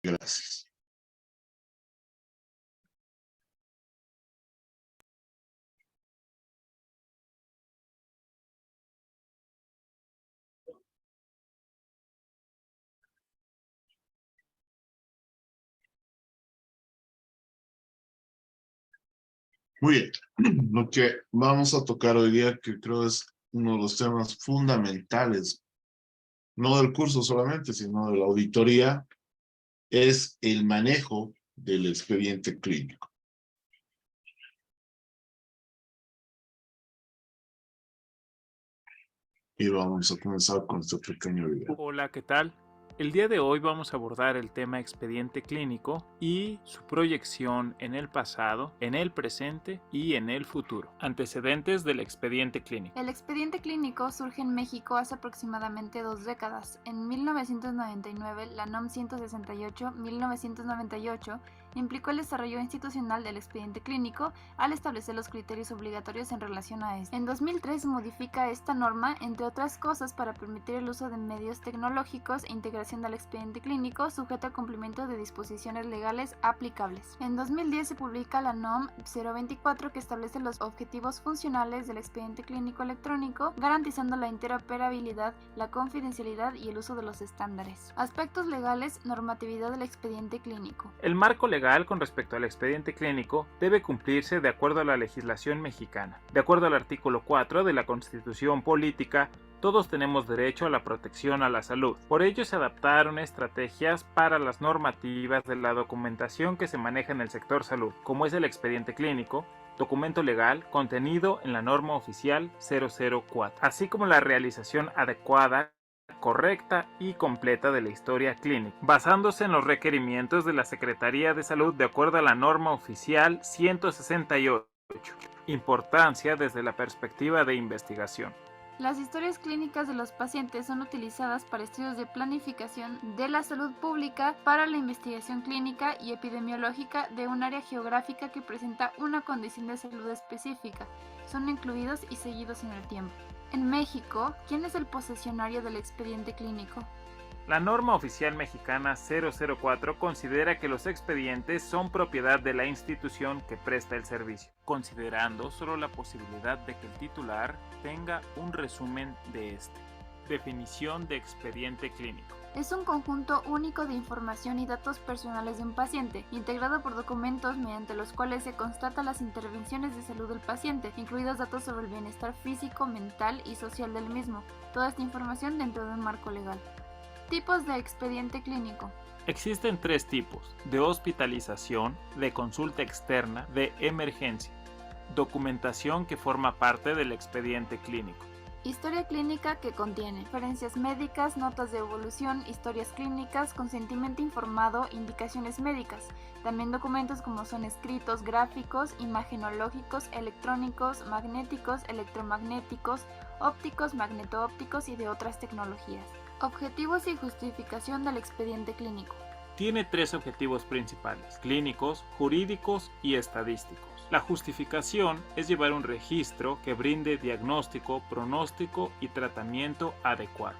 Gracias. Muy bien. Lo que vamos a tocar hoy día, que creo es uno de los temas fundamentales, no del curso solamente, sino de la auditoría, es el manejo del expediente clínico. Y vamos a comenzar con este pequeño video. Hola, ¿qué tal? El día de hoy vamos a abordar el tema expediente clínico y su proyección en el pasado, en el presente y en el futuro. Antecedentes del expediente clínico. El expediente clínico surge en México hace aproximadamente 2 décadas. En 1999, la NOM 168-1998 implicó el desarrollo institucional del expediente clínico al establecer los criterios obligatorios en relación a este. En 2003 se modifica esta norma, entre otras cosas, para permitir el uso de medios tecnológicos e integración del expediente clínico sujeto al cumplimiento de disposiciones legales aplicables. En 2010 se publica la NOM 024, que establece los objetivos funcionales del expediente clínico electrónico, garantizando la interoperabilidad, la confidencialidad y el uso de los estándares. Aspectos legales, normatividad del expediente clínico. El marco legal con respecto al expediente clínico debe cumplirse de acuerdo a la legislación mexicana. De acuerdo al artículo 4 de la Constitución Política, todos tenemos derecho a la protección a la salud. Por ello se adaptaron estrategias para las normativas de la documentación que se maneja en el sector salud, como es el expediente clínico, documento legal contenido en la norma oficial 004, así como la realización adecuada, correcta y completa de la historia clínica, basándose en los requerimientos de la Secretaría de Salud de acuerdo a la norma oficial 168. Importancia desde la perspectiva de investigación. Las historias clínicas de los pacientes son utilizadas para estudios de planificación de la salud pública, para la investigación clínica y epidemiológica de un área geográfica que presenta una condición de salud específica. Son incluidos y seguidos en el tiempo. En México, ¿quién es el posesionario del expediente clínico? La norma oficial mexicana 004 considera que los expedientes son propiedad de la institución que presta el servicio, considerando solo la posibilidad de que el titular tenga un resumen de este. Definición de expediente clínico. Es un conjunto único de información y datos personales de un paciente, integrado por documentos mediante los cuales se constatan las intervenciones de salud del paciente, incluidos datos sobre el bienestar físico, mental y social del mismo. Toda esta información dentro de un marco legal. Tipos de expediente clínico. Existen 3 tipos: de hospitalización, de consulta externa, de emergencia. Documentación que forma parte del expediente clínico. Historia clínica, que contiene referencias médicas, notas de evolución, historias clínicas, consentimiento informado, indicaciones médicas. También documentos como son escritos, gráficos, imagenológicos, electrónicos, magnéticos, electromagnéticos, ópticos, magneto-ópticos y de otras tecnologías. Objetivos y justificación del expediente clínico. Tiene 3 objetivos principales: clínicos, jurídicos y estadísticos. La justificación es llevar un registro que brinde diagnóstico, pronóstico y tratamiento adecuado.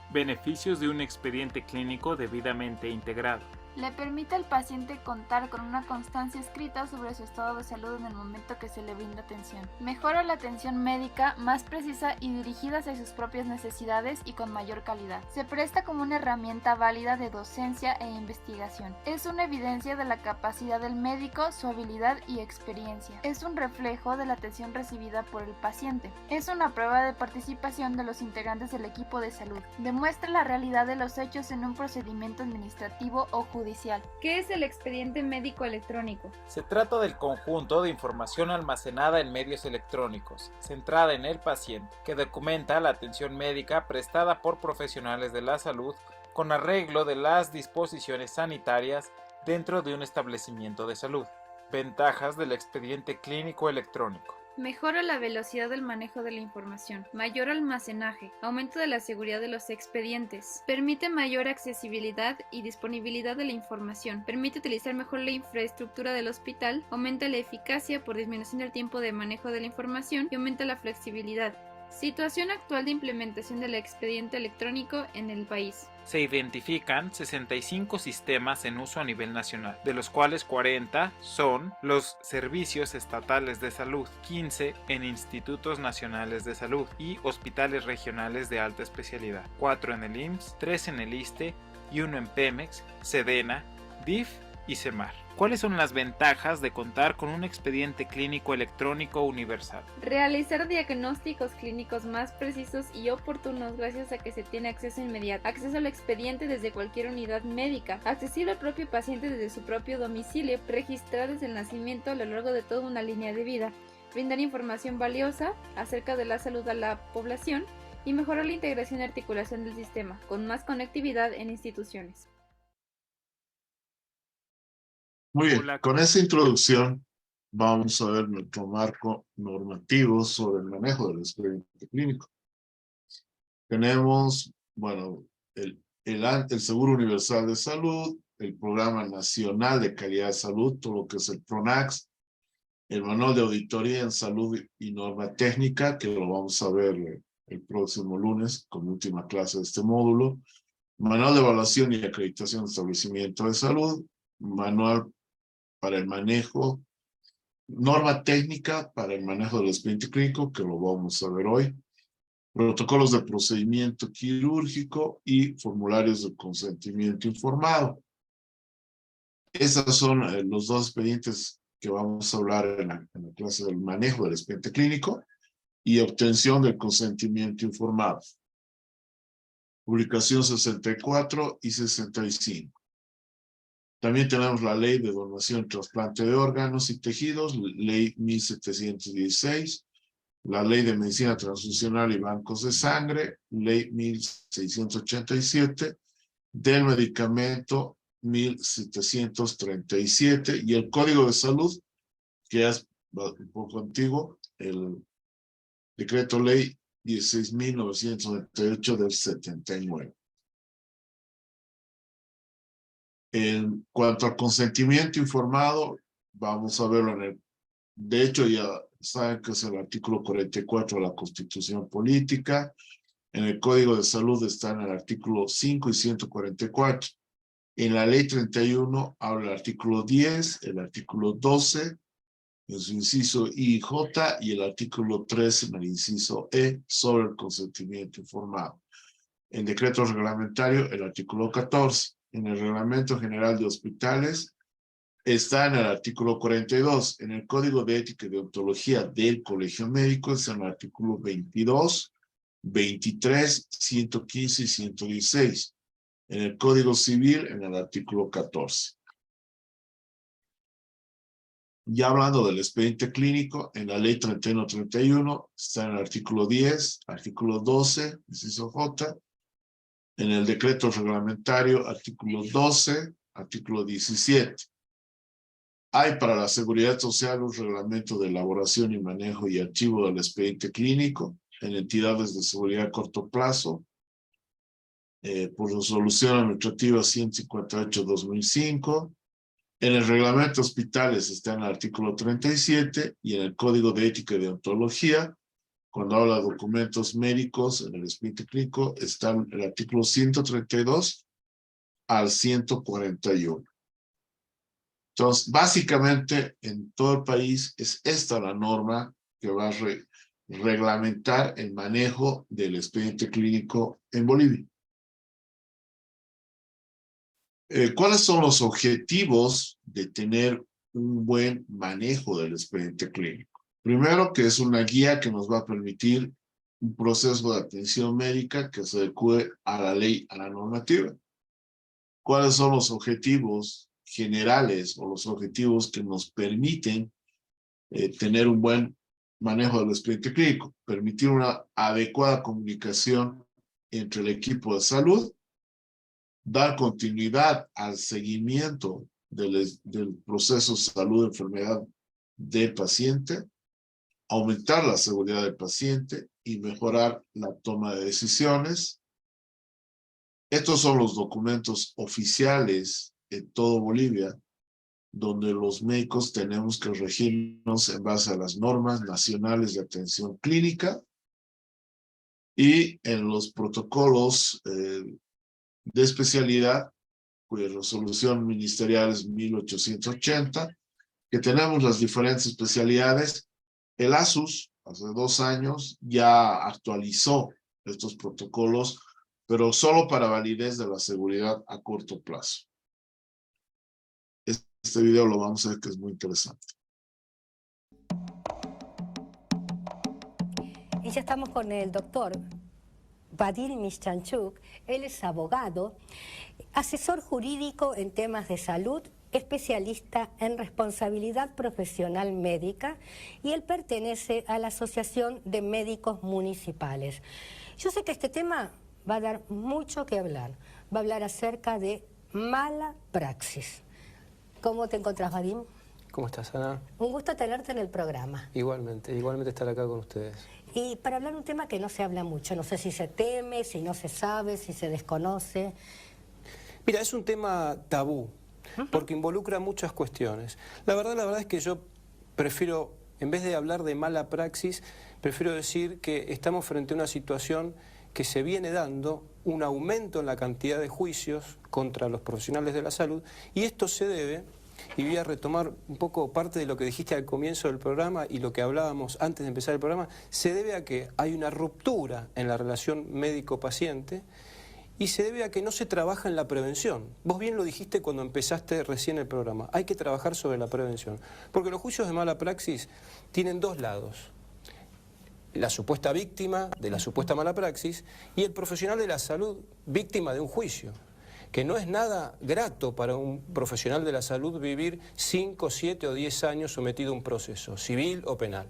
Beneficios de un expediente clínico debidamente integrado. Le permite al paciente contar con una constancia escrita sobre su estado de salud en el momento que se le brinda atención. Mejora la atención médica, más precisa y dirigida hacia sus propias necesidades y con mayor calidad. Se presta como una herramienta válida de docencia e investigación. Es una evidencia de la capacidad del médico, su habilidad y experiencia. Es un reflejo de la atención recibida por el paciente. Es una prueba de participación de los integrantes del equipo de salud. Demuestra la realidad de los hechos en un procedimiento administrativo o judicial. ¿Qué es el expediente médico electrónico? Se trata del conjunto de información almacenada en medios electrónicos, centrada en el paciente, que documenta la atención médica prestada por profesionales de la salud con arreglo de las disposiciones sanitarias dentro de un establecimiento de salud. Ventajas del expediente clínico electrónico. Mejora la velocidad del manejo de la información, mayor almacenaje, aumento de la seguridad de los expedientes, permite mayor accesibilidad y disponibilidad de la información, permite utilizar mejor la infraestructura del hospital, aumenta la eficacia por disminución del tiempo de manejo de la información y aumenta la flexibilidad. Situación actual de implementación del expediente electrónico en el país. Se identifican 65 sistemas en uso a nivel nacional, de los cuales 40 son los servicios estatales de salud, 15 en institutos nacionales de salud y hospitales regionales de alta especialidad, 4 en el IMSS, 3 en el ISSSTE y 1 en Pemex, Sedena, DIF y CEMAR. ¿Cuáles son las ventajas de contar con un expediente clínico electrónico universal? Realizar diagnósticos clínicos más precisos y oportunos gracias a que se tiene acceso inmediato, acceso al expediente desde cualquier unidad médica, accesible al propio paciente desde su propio domicilio, registrado desde el nacimiento a lo largo de toda una línea de vida, brindar información valiosa acerca de la salud a la población y mejorar la integración y articulación del sistema, con más conectividad en instituciones. Muy bien, Hola. con esa introducción vamos a ver nuestro marco normativo sobre el manejo del expediente clínico. Tenemos, bueno, el Seguro Universal de Salud, el Programa Nacional de Calidad de Salud, todo lo que es el PRONACS, el Manual de Auditoría en Salud y Norma Técnica, que lo vamos a ver el próximo lunes como última clase de este módulo, Manual de Evaluación y Acreditación de Establecimiento de Salud, Manual para el manejo, norma técnica para el manejo del expediente clínico, que lo vamos a ver hoy, protocolos de procedimiento quirúrgico y formularios de consentimiento informado. Esos son los dos expedientes que vamos a hablar en la clase del manejo del expediente clínico y obtención del consentimiento informado. Publicación 64 y 65. También tenemos la Ley de Donación y Trasplante de Órganos y Tejidos, Ley 1716, la Ley de Medicina Transfusional y Bancos de Sangre, Ley 1687, del Medicamento 1737 y el Código de Salud, que es un poco antiguo, el Decreto Ley 16.998 del 79. En cuanto al consentimiento informado, vamos a verlo de hecho ya saben que es el artículo 44 de la Constitución Política. En el Código de Salud está en el artículo 5 y 144. En la Ley 31 habla el artículo 10, el artículo 12, en su inciso I y J, y el artículo 13 en el inciso E sobre el consentimiento informado. En decreto reglamentario, el artículo 14. En el Reglamento General de Hospitales está en el artículo 42. En el Código de Ética y Deontología del Colegio Médico está en el artículo 22, 23, 115 y 116. En el Código Civil, en el artículo 14. Ya hablando del expediente clínico, en la Ley 3131 está en el artículo 10, artículo 12, inciso J. En el decreto reglamentario, artículo 12, artículo 17. Hay para la Seguridad Social un reglamento de elaboración y manejo y archivo del expediente clínico en entidades de seguridad a corto plazo, por resolución administrativa 158/2005. En el reglamento de hospitales está en el artículo 37 y en el Código de Ética y Deontología, cuando habla de documentos médicos en el expediente clínico, están el artículo 132 al 141. Entonces, básicamente, en todo el país es esta la norma que va a reglamentar el manejo del expediente clínico en Bolivia. ¿Cuáles son los objetivos de tener un buen manejo del expediente clínico? Primero, que es una guía que nos va a permitir un proceso de atención médica que se adecue a la ley, a la normativa. ¿Cuáles son los objetivos generales o los objetivos que nos permiten tener un buen manejo del expediente clínico? Permitir una adecuada comunicación entre el equipo de salud, dar continuidad al seguimiento del proceso de salud-enfermedad del paciente, aumentar la seguridad del paciente y mejorar la toma de decisiones. Estos son los documentos oficiales en todo Bolivia, donde los médicos tenemos que regirnos en base a las normas nacionales de atención clínica y en los protocolos de especialidad, cuya resolución ministerial es 1880, que tenemos las diferentes especialidades. El ASUS, hace 2 años, ya actualizó estos protocolos, pero solo para validez de la seguridad a corto plazo. Este video lo vamos a ver, que es muy interesante. Y ya estamos con el doctor Vadim Mischanchuk. Él es abogado, asesor jurídico en temas de salud, especialista en responsabilidad profesional médica, y él pertenece a la Asociación de Médicos Municipales. Yo sé que este tema va a dar mucho que hablar. Va a hablar acerca de mala praxis. ¿Cómo te encontrás, Vadim? ¿Cómo estás, Ana? Un gusto tenerte en el programa. Igualmente estar acá con ustedes. Y para hablar de un tema que no se habla mucho, no sé si se teme, si no se sabe, si se desconoce. Mira, es un tema tabú, porque involucra muchas cuestiones. La verdad es que yo prefiero, en vez de hablar de mala praxis, prefiero decir que estamos frente a una situación que se viene dando, un aumento en la cantidad de juicios contra los profesionales de la salud, y esto se debe, y voy a retomar un poco parte de lo que dijiste al comienzo del programa y lo que hablábamos antes de empezar el programa, se debe a que hay una ruptura en la relación médico-paciente y se debe a que no se trabaja en la prevención. Vos bien lo dijiste cuando empezaste recién el programa, hay que trabajar sobre la prevención, porque los juicios de mala praxis tienen 2 lados. La supuesta víctima de la supuesta mala praxis y el profesional de la salud víctima de un juicio, que no es nada grato para un profesional de la salud vivir 5, 7 o 10 años sometido a un proceso, civil o penal.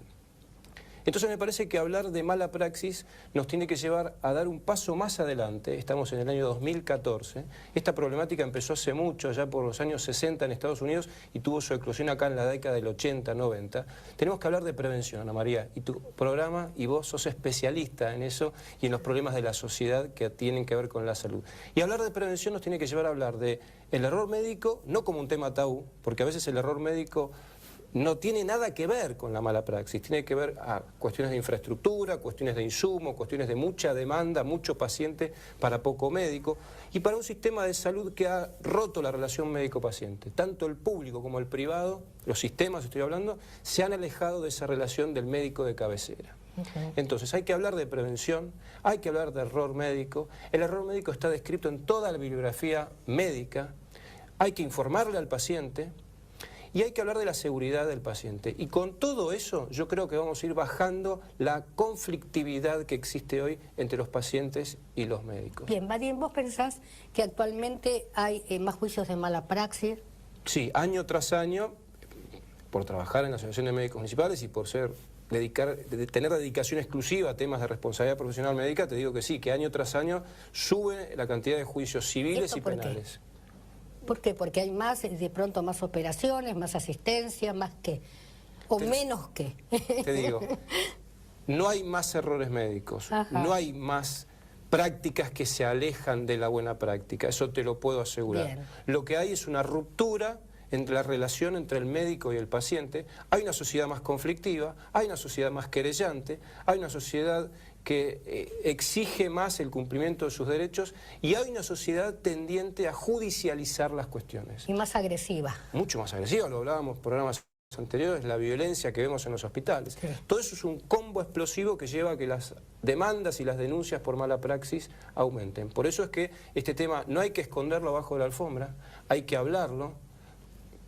Entonces me parece que hablar de mala praxis nos tiene que llevar a dar un paso más adelante. Estamos en el año 2014. Esta problemática empezó hace mucho, ya por los años 60 en Estados Unidos, y tuvo su eclosión acá en la década del 80, 90. Tenemos que hablar de prevención, Ana María, y tu programa y vos sos especialista en eso y en los problemas de la sociedad que tienen que ver con la salud. Y hablar de prevención nos tiene que llevar a hablar de el error médico, no como un tema tabú, porque a veces el error médico no tiene nada que ver con la mala praxis, tiene que ver a cuestiones de infraestructura, cuestiones de insumo, cuestiones de mucha demanda, mucho paciente para poco médico, y para un sistema de salud que ha roto la relación médico-paciente. Tanto el público como el privado, los sistemas estoy hablando, se han alejado de esa relación del médico de cabecera. Entonces hay que hablar de prevención, hay que hablar de error médico. El error médico está descrito en toda la bibliografía médica, hay que informarle al paciente, y hay que hablar de la seguridad del paciente. Y con todo eso yo creo que vamos a ir bajando la conflictividad que existe hoy entre los pacientes y los médicos. Bien, Vadim, ¿vos pensás que actualmente hay más juicios de mala praxis? Sí, año tras año, por trabajar en la Asociación de Médicos Municipales y por tener dedicación exclusiva a temas de responsabilidad profesional médica, te digo que sí, que año tras año sube la cantidad de juicios civiles y penales. ¿Por qué? Porque hay más, de pronto más operaciones, más asistencia, más qué, o menos qué. Te digo, no hay más errores médicos, no hay más prácticas que se alejan de la buena práctica, eso te lo puedo asegurar. Bien. Lo que hay es una ruptura entre la relación entre el médico y el paciente. Hay una sociedad más conflictiva, hay una sociedad más querellante, hay una sociedad que exige más el cumplimiento de sus derechos y hay una sociedad tendiente a judicializar las cuestiones. Y más agresiva. Mucho más agresiva, lo hablábamos en programas anteriores, la violencia que vemos en los hospitales. Sí. Todo eso es un combo explosivo que lleva a que las demandas y las denuncias por mala praxis aumenten. Por eso es que este tema no hay que esconderlo abajo de la alfombra, hay que hablarlo.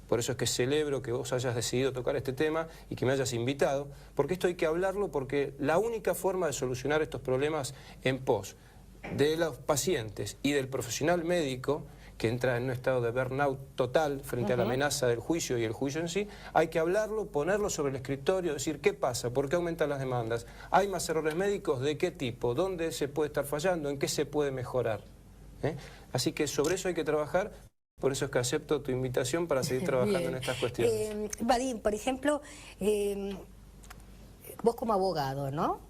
Por eso es que celebro que vos hayas decidido tocar este tema y que me hayas invitado, porque esto hay que hablarlo, porque la única forma de solucionar estos problemas en pos de los pacientes y del profesional médico, que entra en un estado de burnout total frente a la amenaza del juicio y el juicio en sí, hay que hablarlo, ponerlo sobre el escritorio, decir qué pasa, por qué aumentan las demandas, hay más errores médicos, de qué tipo, dónde se puede estar fallando, en qué se puede mejorar. Así que sobre eso hay que trabajar. Por eso es que acepto tu invitación para seguir trabajando en estas cuestiones. Vadim, por ejemplo, vos como abogado, ¿no?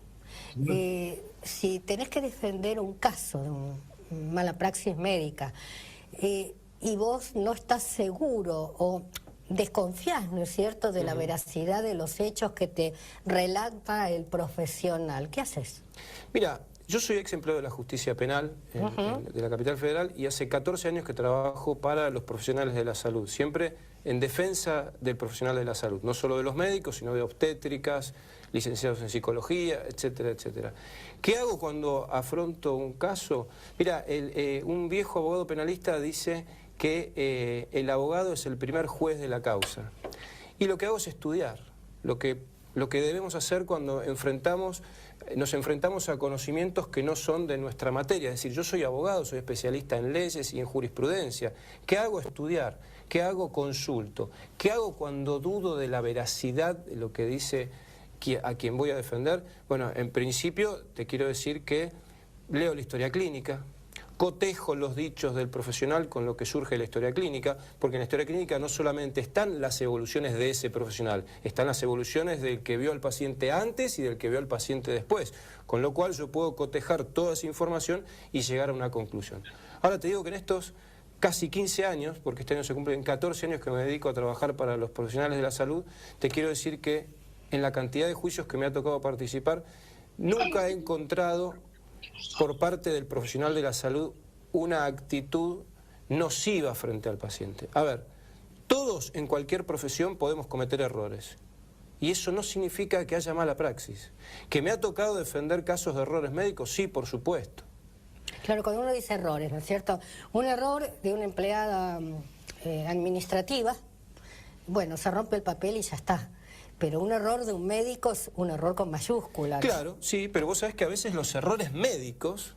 Si tenés que defender un caso de mala praxis médica y vos no estás seguro o desconfías, ¿no es cierto?, de la veracidad de los hechos que te relata el profesional, ¿qué haces? Mira, Yo soy ex empleado de la justicia penal de la capital federal y hace 14 años que trabajo para los profesionales de la salud, siempre en defensa del profesional de la salud, no solo de los médicos, sino de obstétricas, licenciados en psicología, etcétera, etcétera. ¿Qué hago cuando afronto un caso? Mira, un viejo abogado penalista dice que el abogado es el primer juez de la causa. Y lo que hago es estudiar, lo que debemos hacer cuando nos enfrentamos a conocimientos que no son de nuestra materia. Es decir, yo soy abogado, soy especialista en leyes y en jurisprudencia. ¿Qué hago? Estudiar. ¿Qué hago? Consulto. ¿Qué hago cuando dudo de la veracidad de lo que dice a quien voy a defender? Bueno, en principio te quiero decir que leo la historia clínica, cotejo los dichos del profesional con lo que surge de la historia clínica, porque en la historia clínica no solamente están las evoluciones de ese profesional, están las evoluciones del que vio al paciente antes y del que vio al paciente después, con lo cual yo puedo cotejar toda esa información y llegar a una conclusión. Ahora te digo que en estos casi 15 años, porque este año se cumplen 14 años que me dedico a trabajar para los profesionales de la salud, te quiero decir que en la cantidad de juicios que me ha tocado participar, nunca he encontrado por parte del profesional de la salud una actitud nociva frente al paciente. A ver, todos en cualquier profesión podemos cometer errores. Y eso no significa que haya mala praxis. ¿Que me ha tocado defender casos de errores médicos? Sí, por supuesto. Claro, cuando uno dice errores, ¿no es cierto? Un error de una empleada administrativa, bueno, se rompe el papel y ya está. Pero un error de un médico es un error con mayúsculas. Claro, sí, pero vos sabés que a veces los errores médicos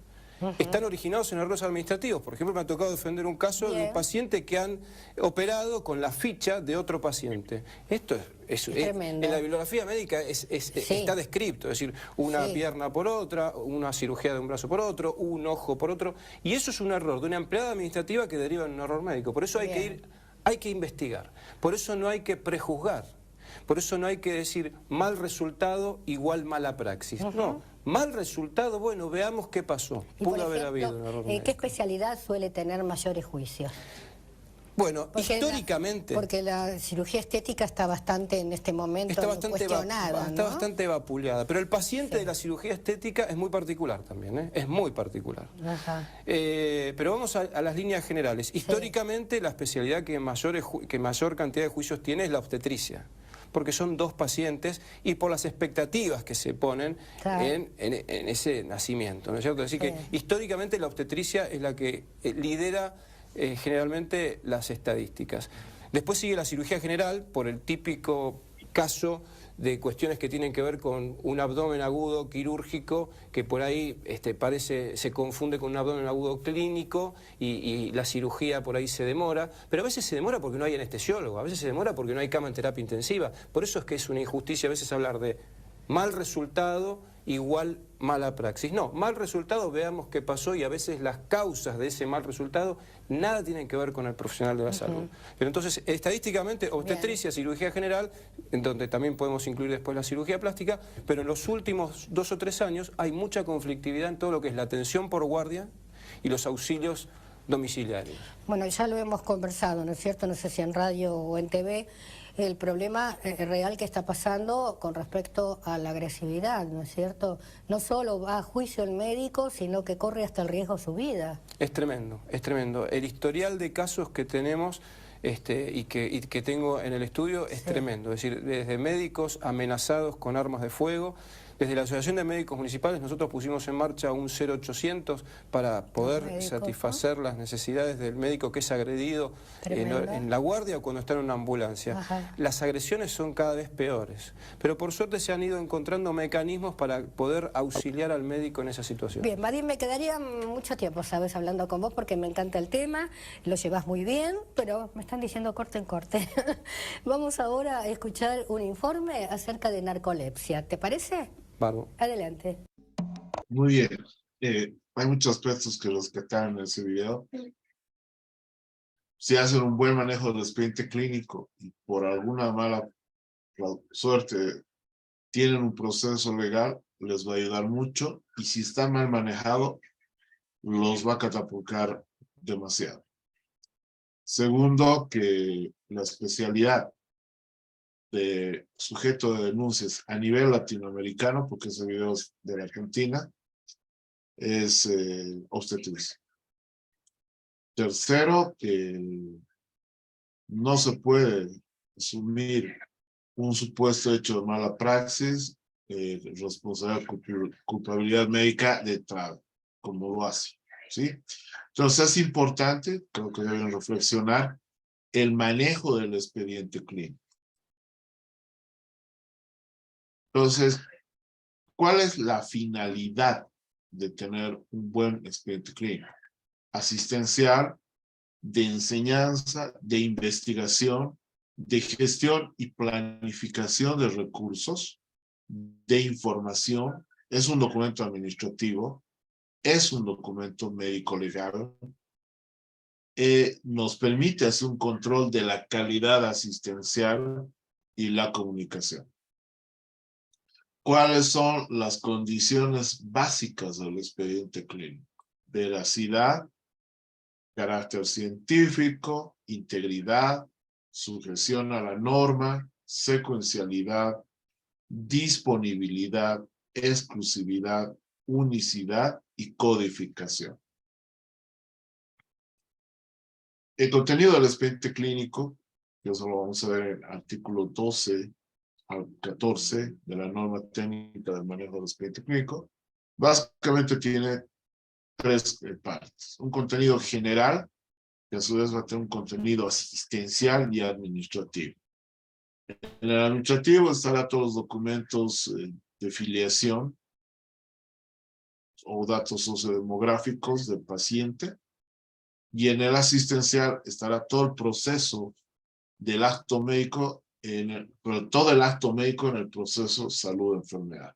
están originados en errores administrativos. Por ejemplo, me ha tocado defender un caso de un paciente que han operado con la ficha de otro paciente. Esto es tremendo. En la bibliografía médica está descrito, es decir, una pierna por otra, una cirugía de un brazo por otro, un ojo por otro, y eso es un error de una empleada administrativa que deriva en un error médico. Por eso hay que investigar, por eso no hay que prejuzgar. Por eso no hay que decir mal resultado igual mala praxis. No, mal resultado, bueno, veamos qué pasó. Pudo haber habido un error médico. ¿Qué especialidad suele tener mayores juicios? Bueno, históricamente... Porque la cirugía estética está bastante en este momento cuestionada, está bastante vapuleada. Pero el paciente de la cirugía estética es muy particular también, ¿eh? Es muy particular. Pero vamos a las líneas generales. Históricamente la especialidad que mayor cantidad de juicios tiene es la obstetricia, porque son dos pacientes y por las expectativas que se ponen en ese nacimiento, ¿no es cierto? Así que históricamente la obstetricia es la que lidera generalmente las estadísticas. Después sigue la cirugía general por el típico caso de cuestiones que tienen que ver con un abdomen agudo quirúrgico que por ahí se confunde con un abdomen agudo clínico y la cirugía por ahí se demora, pero a veces se demora porque no hay anestesiólogo, a veces se demora porque no hay cama en terapia intensiva. Por eso es que es una injusticia a veces hablar de mal resultado igual mala praxis. No, mal resultado, veamos qué pasó, y a veces las causas de ese mal resultado nada tienen que ver con el profesional de la salud. Pero entonces, estadísticamente, obstetricia, cirugía general, en donde también podemos incluir después la cirugía plástica, pero en los últimos 2 o 3 años hay mucha conflictividad en todo lo que es la atención por guardia y los auxilios domiciliarios. Bueno, ya lo hemos conversado, ¿no es cierto? No sé si en radio o en TV, el problema real que está pasando con respecto a la agresividad, ¿no es cierto? No solo va a juicio el médico, sino que corre hasta el riesgo su vida. Es tremendo, es tremendo. El historial de casos que tenemos y que tengo en el estudio es tremendo. Es decir, desde médicos amenazados con armas de fuego. Desde la Asociación de Médicos Municipales nosotros pusimos en marcha un 0800 para poder satisfacer las necesidades del médico que es agredido en la guardia o cuando está en una ambulancia. Las agresiones son cada vez peores, pero por suerte se han ido encontrando mecanismos para poder auxiliar al médico en esa situación. Bien, Vadim, me quedaría mucho tiempo, ¿sabes?, hablando con vos porque me encanta el tema, lo llevas muy bien, pero me están diciendo corte en corte. Vamos ahora a escuchar un informe acerca de narcolepsia, ¿te parece? Barbo. Adelante. Muy bien. Hay muchos aspectos que rescatar en ese video. Si hacen un buen manejo del expediente clínico y por alguna mala suerte tienen un proceso legal, les va a ayudar mucho, y si está mal manejado, los va a catapultar demasiado. Segundo, que la especialidad de sujeto de denuncias a nivel latinoamericano, porque ese video es de la Argentina, es obstetricia. Tercero, que no se puede asumir un supuesto hecho de mala praxis, responsabilidad, culpabilidad médica de entrada, como lo hace, ¿sí? Entonces es importante, creo que deben reflexionar, el manejo del expediente clínico. Entonces, ¿cuál es la finalidad de tener un buen expediente clínico? Asistencial, de enseñanza, de investigación, de gestión y planificación de recursos, de información. Es un documento administrativo, es un documento médico legal. Nos permite hacer un control de la calidad asistencial y la comunicación. ¿Cuáles son las condiciones básicas del expediente clínico? Veracidad, carácter científico, integridad, sujeción a la norma, secuencialidad, disponibilidad, exclusividad, unicidad y codificación. El contenido del expediente clínico, que eso lo vamos a ver en el artículo 12 al 14 de la norma técnica del manejo del expediente clínico, básicamente tiene tres partes. Un contenido general, que a su vez va a tener un contenido asistencial y administrativo. En el administrativo estará todos los documentos de filiación o datos sociodemográficos del paciente, y en el asistencial estará todo el proceso del acto médico, todo el acto médico en el proceso salud-enfermedad.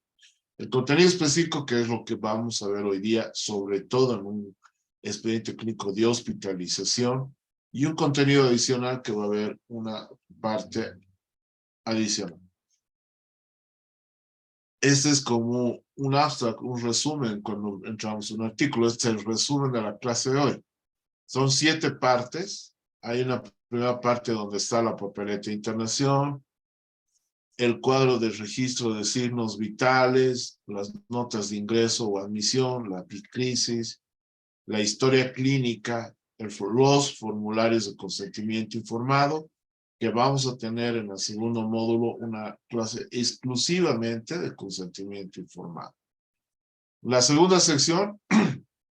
El contenido específico, que es lo que vamos a ver hoy día, sobre todo en un expediente clínico de hospitalización, y un contenido adicional que va a haber una parte adicional. Este es como un abstract, un resumen cuando entramos en un artículo. Este es el resumen de la clase de hoy. Son 7 partes. Hay una primera parte donde está la papeleta de internación, el cuadro de registro de signos vitales, las notas de ingreso o admisión, la epiclisis, la historia clínica, los formularios de consentimiento informado, que vamos a tener en el segundo módulo una clase exclusivamente de consentimiento informado. La segunda sección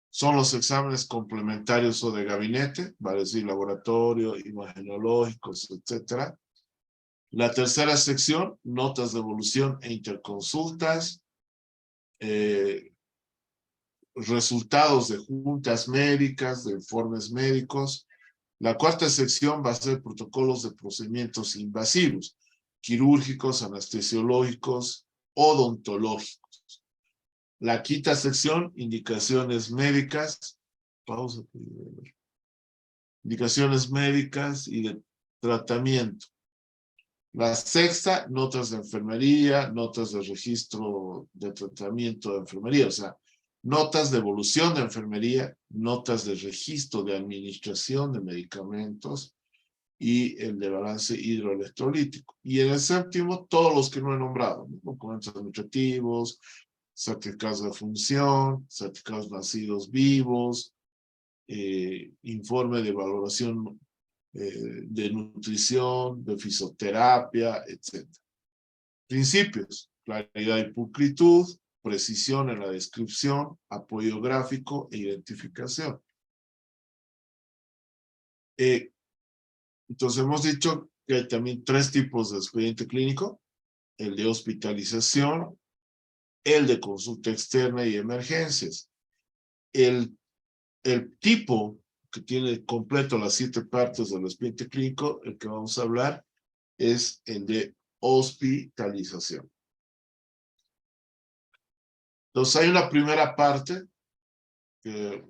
son los exámenes complementarios o de gabinete, va a decir laboratorio, imagenológicos, etc. La tercera sección, notas de evolución e interconsultas, resultados de juntas médicas, de informes médicos. La cuarta sección va a ser protocolos de procedimientos invasivos, quirúrgicos, anestesiológicos, odontológicos. La quinta sección, indicaciones médicas, pausa, indicaciones médicas y de tratamiento. La sexta, notas de enfermería, notas de registro de tratamiento de enfermería, o sea, notas de evolución de enfermería, notas de registro de administración de medicamentos y el de balance hidroelectrolítico. Y en el séptimo, todos los que no he nombrado, documentos administrativos, certificados de función, certificados nacidos vivos, informe de valoración de nutrición, de fisioterapia, etc. Principios: claridad y pulcritud, precisión en la descripción, apoyo gráfico e identificación. Entonces hemos dicho que hay también 3 tipos de expediente clínico: el de hospitalización, el de consulta externa y emergencias. El tipo que tiene completo las 7 partes del expediente clínico, el que vamos a hablar, es el de hospitalización. Entonces hay una primera parte que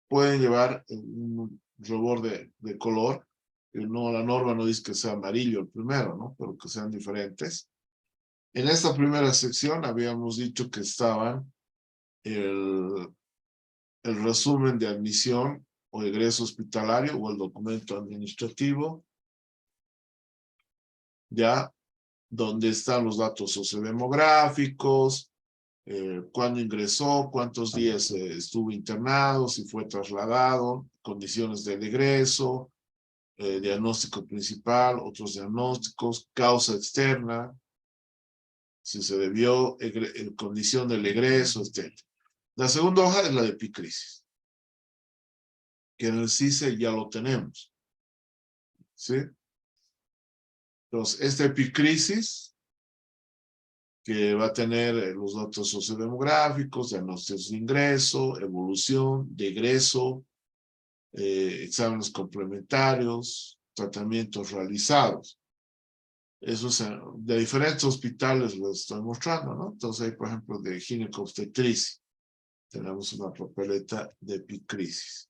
pueden llevar un rubor de color, que no, la norma no dice que sea amarillo el primero, ¿no? Pero que sean diferentes. En esta primera sección habíamos dicho que estaban el resumen de admisión o egreso hospitalario o el documento administrativo, ya, donde están los datos sociodemográficos, cuándo ingresó, cuántos días estuvo internado, si fue trasladado, condiciones del egreso, diagnóstico principal, otros diagnósticos, causa externa, si se debió, condición del egreso, etc. La segunda hoja es la de epicrisis, que en el CICE ya lo tenemos, ¿sí? Entonces, esta epicrisis, que va a tener los datos sociodemográficos, diagnósticos de ingreso, evolución, de egreso, exámenes complementarios, tratamientos realizados. Eso es de diferentes hospitales lo estoy mostrando, ¿no? Entonces, hay, por ejemplo, de ginecobstetricia. Tenemos una papeleta de epicrisis.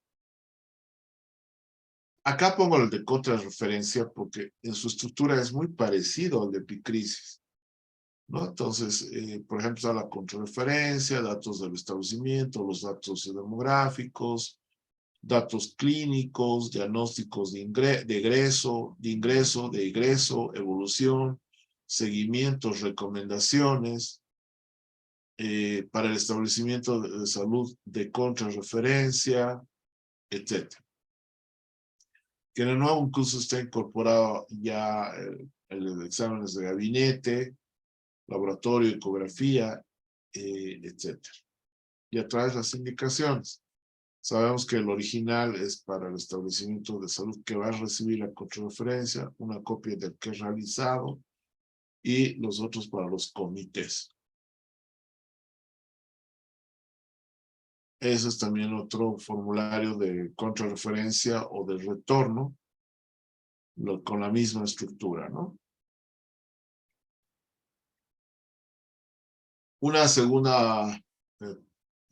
Acá pongo el de contrarreferencia porque en su estructura es muy parecido al de epicrisis, ¿no? Entonces, por ejemplo, está la contrarreferencia, datos del establecimiento, los datos demográficos, datos clínicos, diagnósticos de ingreso, evolución, seguimientos, recomendaciones para el establecimiento de salud de contrarreferencia, etc. Que en el nuevo incluso está incorporado ya el exámenes de gabinete, laboratorio, ecografía, etc. Y a través de las indicaciones. Sabemos que el original es para el establecimiento de salud que va a recibir la contrarreferencia, una copia del que es realizado y los otros para los comités. Ese es también otro formulario de contrarreferencia o de retorno con la misma estructura, ¿no? Una segunda,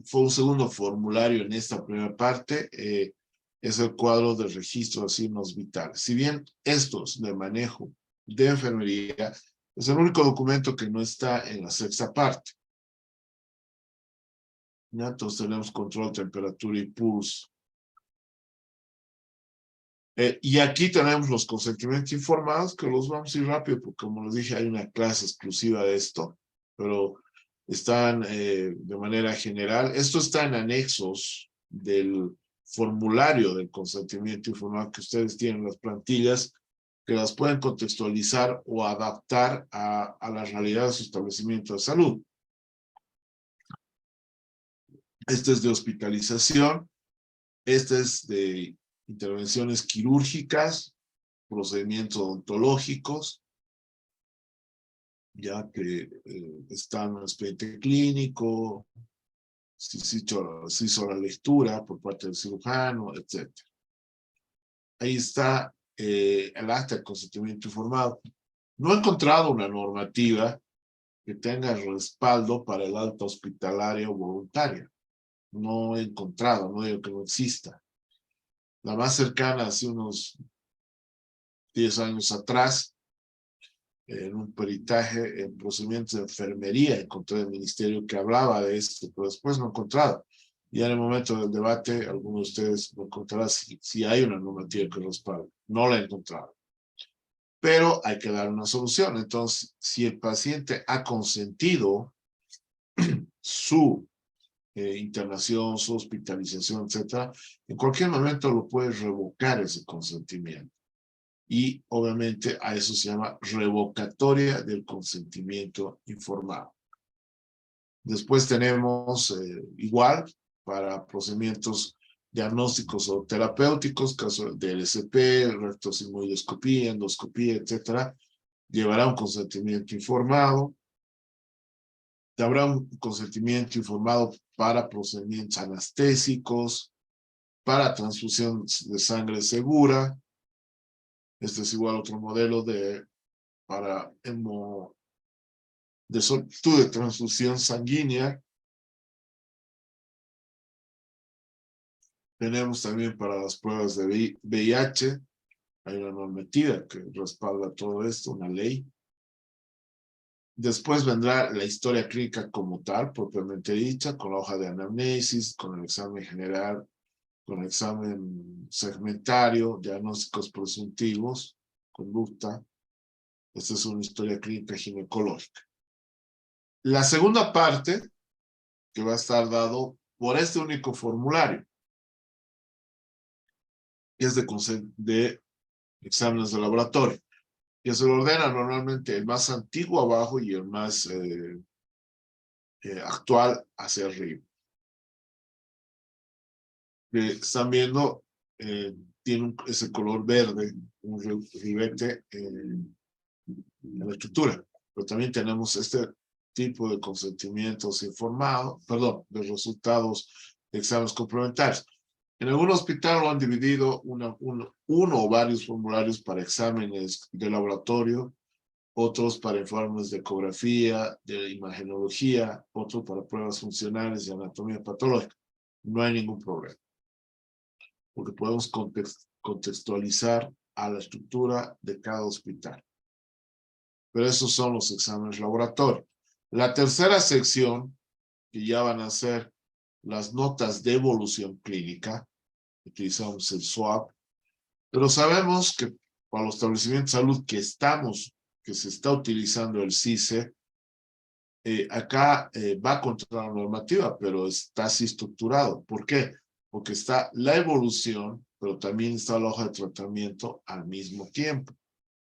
fue un segundo formulario en esta primera parte, es el cuadro de registro de signos vitales. Si bien estos de manejo de enfermería es el único documento que no está en la sexta parte. ¿Ya? Entonces tenemos control, temperatura y pulso. Y aquí tenemos los consentimientos informados, que los vamos a ir rápido, porque como les dije, hay una clase exclusiva de esto, pero están de manera general. Esto está en anexos del formulario del consentimiento informado que ustedes tienen en las plantillas, que las pueden contextualizar o adaptar a la realidad de su establecimiento de salud. Este es de hospitalización, este es de intervenciones quirúrgicas, procedimientos odontológicos, ya que están en el expediente clínico, si se hizo la lectura por parte del cirujano, etc. Ahí está el acta de consentimiento informado. No he encontrado una normativa que tenga respaldo para el alta hospitalaria o voluntaria. No he encontrado, no digo que no exista. La más cercana, hace unos 10 años atrás, en un peritaje en procedimientos de enfermería, encontré el ministerio que hablaba de esto, pero después no he encontrado. Y en el momento del debate, algunos de ustedes no encontrarán si hay una normativa que respalde. No la he encontrado. Pero hay que dar una solución. Entonces, si el paciente ha consentido su internación, su hospitalización, etcétera, en cualquier momento lo puede revocar ese consentimiento. Y obviamente a eso se llama revocatoria del consentimiento informado. Después tenemos igual para procedimientos diagnósticos o terapéuticos, caso de LSP, rectosigmoidoscopía, endoscopía, etcétera, llevará un consentimiento informado. Habrá un consentimiento informado para procedimientos anestésicos, para transfusión de sangre segura. Este es igual otro modelo para de solicitud de transfusión sanguínea. Tenemos también para las pruebas de VIH. Hay una normativa que respalda todo esto, una ley. Después vendrá la historia clínica como tal, propiamente dicha, con la hoja de anamnesis, con el examen general, con el examen segmentario, diagnósticos presuntivos, conducta. Esta es una historia clínica ginecológica. La segunda parte que va a estar dado por este único formulario, que es de exámenes de laboratorio, que se lo ordena normalmente el más antiguo abajo y el más actual hacia arriba. Están viendo, tiene ese color verde, un ribete en la estructura, pero también tenemos este tipo de consentimientos informados, perdón, de resultados de exámenes complementarios. En algún hospital lo han dividido uno o varios formularios para exámenes de laboratorio, otros para informes de ecografía, de imagenología, otros para pruebas funcionales de anatomía patológica. No hay ningún problema, porque podemos contextualizar a la estructura de cada hospital. Pero esos son los exámenes laboratorio. La tercera sección, que ya van a ser las notas de evolución clínica, utilizamos el SWAP, pero sabemos que para los establecimientos de salud que se está utilizando el CICE, acá va contra la normativa, pero está así estructurado. ¿Por qué? Porque está la evolución, pero también está la hoja de tratamiento al mismo tiempo,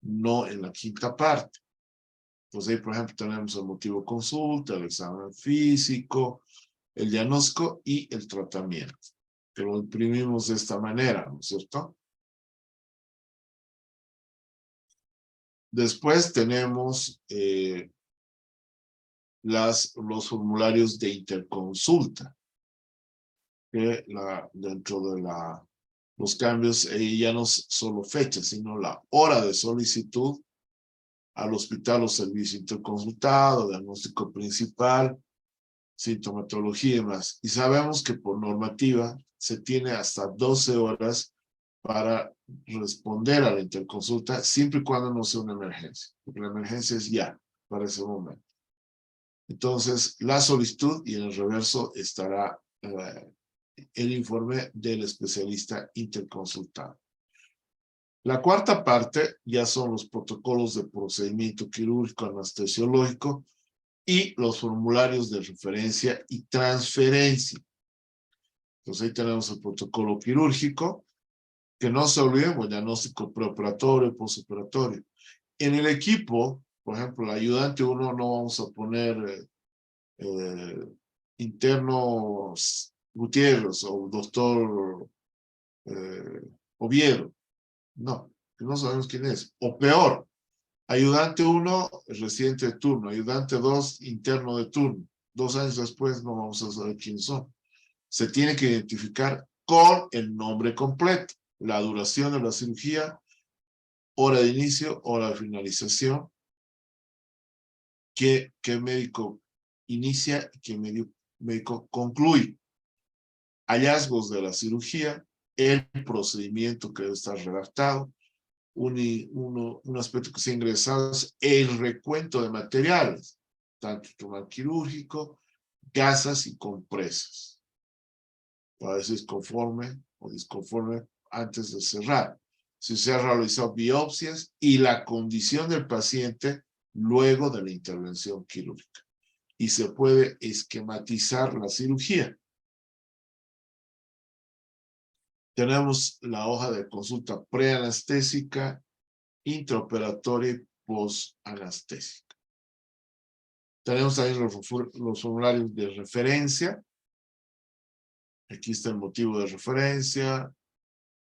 no en la quinta parte. Entonces ahí, por ejemplo, tenemos el motivo de consulta, el examen físico, el diagnóstico y el tratamiento, que lo imprimimos de esta manera, ¿no es cierto? Después tenemos los formularios de interconsulta, que dentro de los cambios ya no es solo fecha, sino la hora de solicitud al hospital o servicio interconsultado, diagnóstico principal, sintomatología y demás. Y sabemos que por normativa se tiene hasta 12 horas para responder a la interconsulta, siempre y cuando no sea una emergencia, porque la emergencia es ya, para ese momento. Entonces, la solicitud y en el reverso estará el informe del especialista interconsultado. La cuarta parte ya son los protocolos de procedimiento quirúrgico anestesiológico y los formularios de referencia y transferencia. Entonces ahí tenemos el protocolo quirúrgico, que no se olviden, diagnóstico preoperatorio, postoperatorio. En el equipo, por ejemplo, el ayudante 1 no vamos a poner interno Gutiérrez o doctor Oviedo. No, no sabemos quién es. O peor, ayudante 1, residente de turno, ayudante 2, interno de turno. 2 años después no vamos a saber quiénes son. Se tiene que identificar con el nombre completo, la duración de la cirugía, hora de inicio, hora de finalización, qué médico inicia y qué médico concluye, hallazgos de la cirugía, el procedimiento que debe estar redactado, un aspecto que se ha ingresado es el recuento de materiales, tanto instrumental quirúrgico, gasas y compresas. A veces conforme o disconforme antes de cerrar. Si se ha realizado biopsias y la condición del paciente luego de la intervención quirúrgica. Y se puede esquematizar la cirugía. Tenemos la hoja de consulta preanestésica, intraoperatoria y postanestésica. Tenemos también los formularios de referencia. Aquí está el motivo de referencia,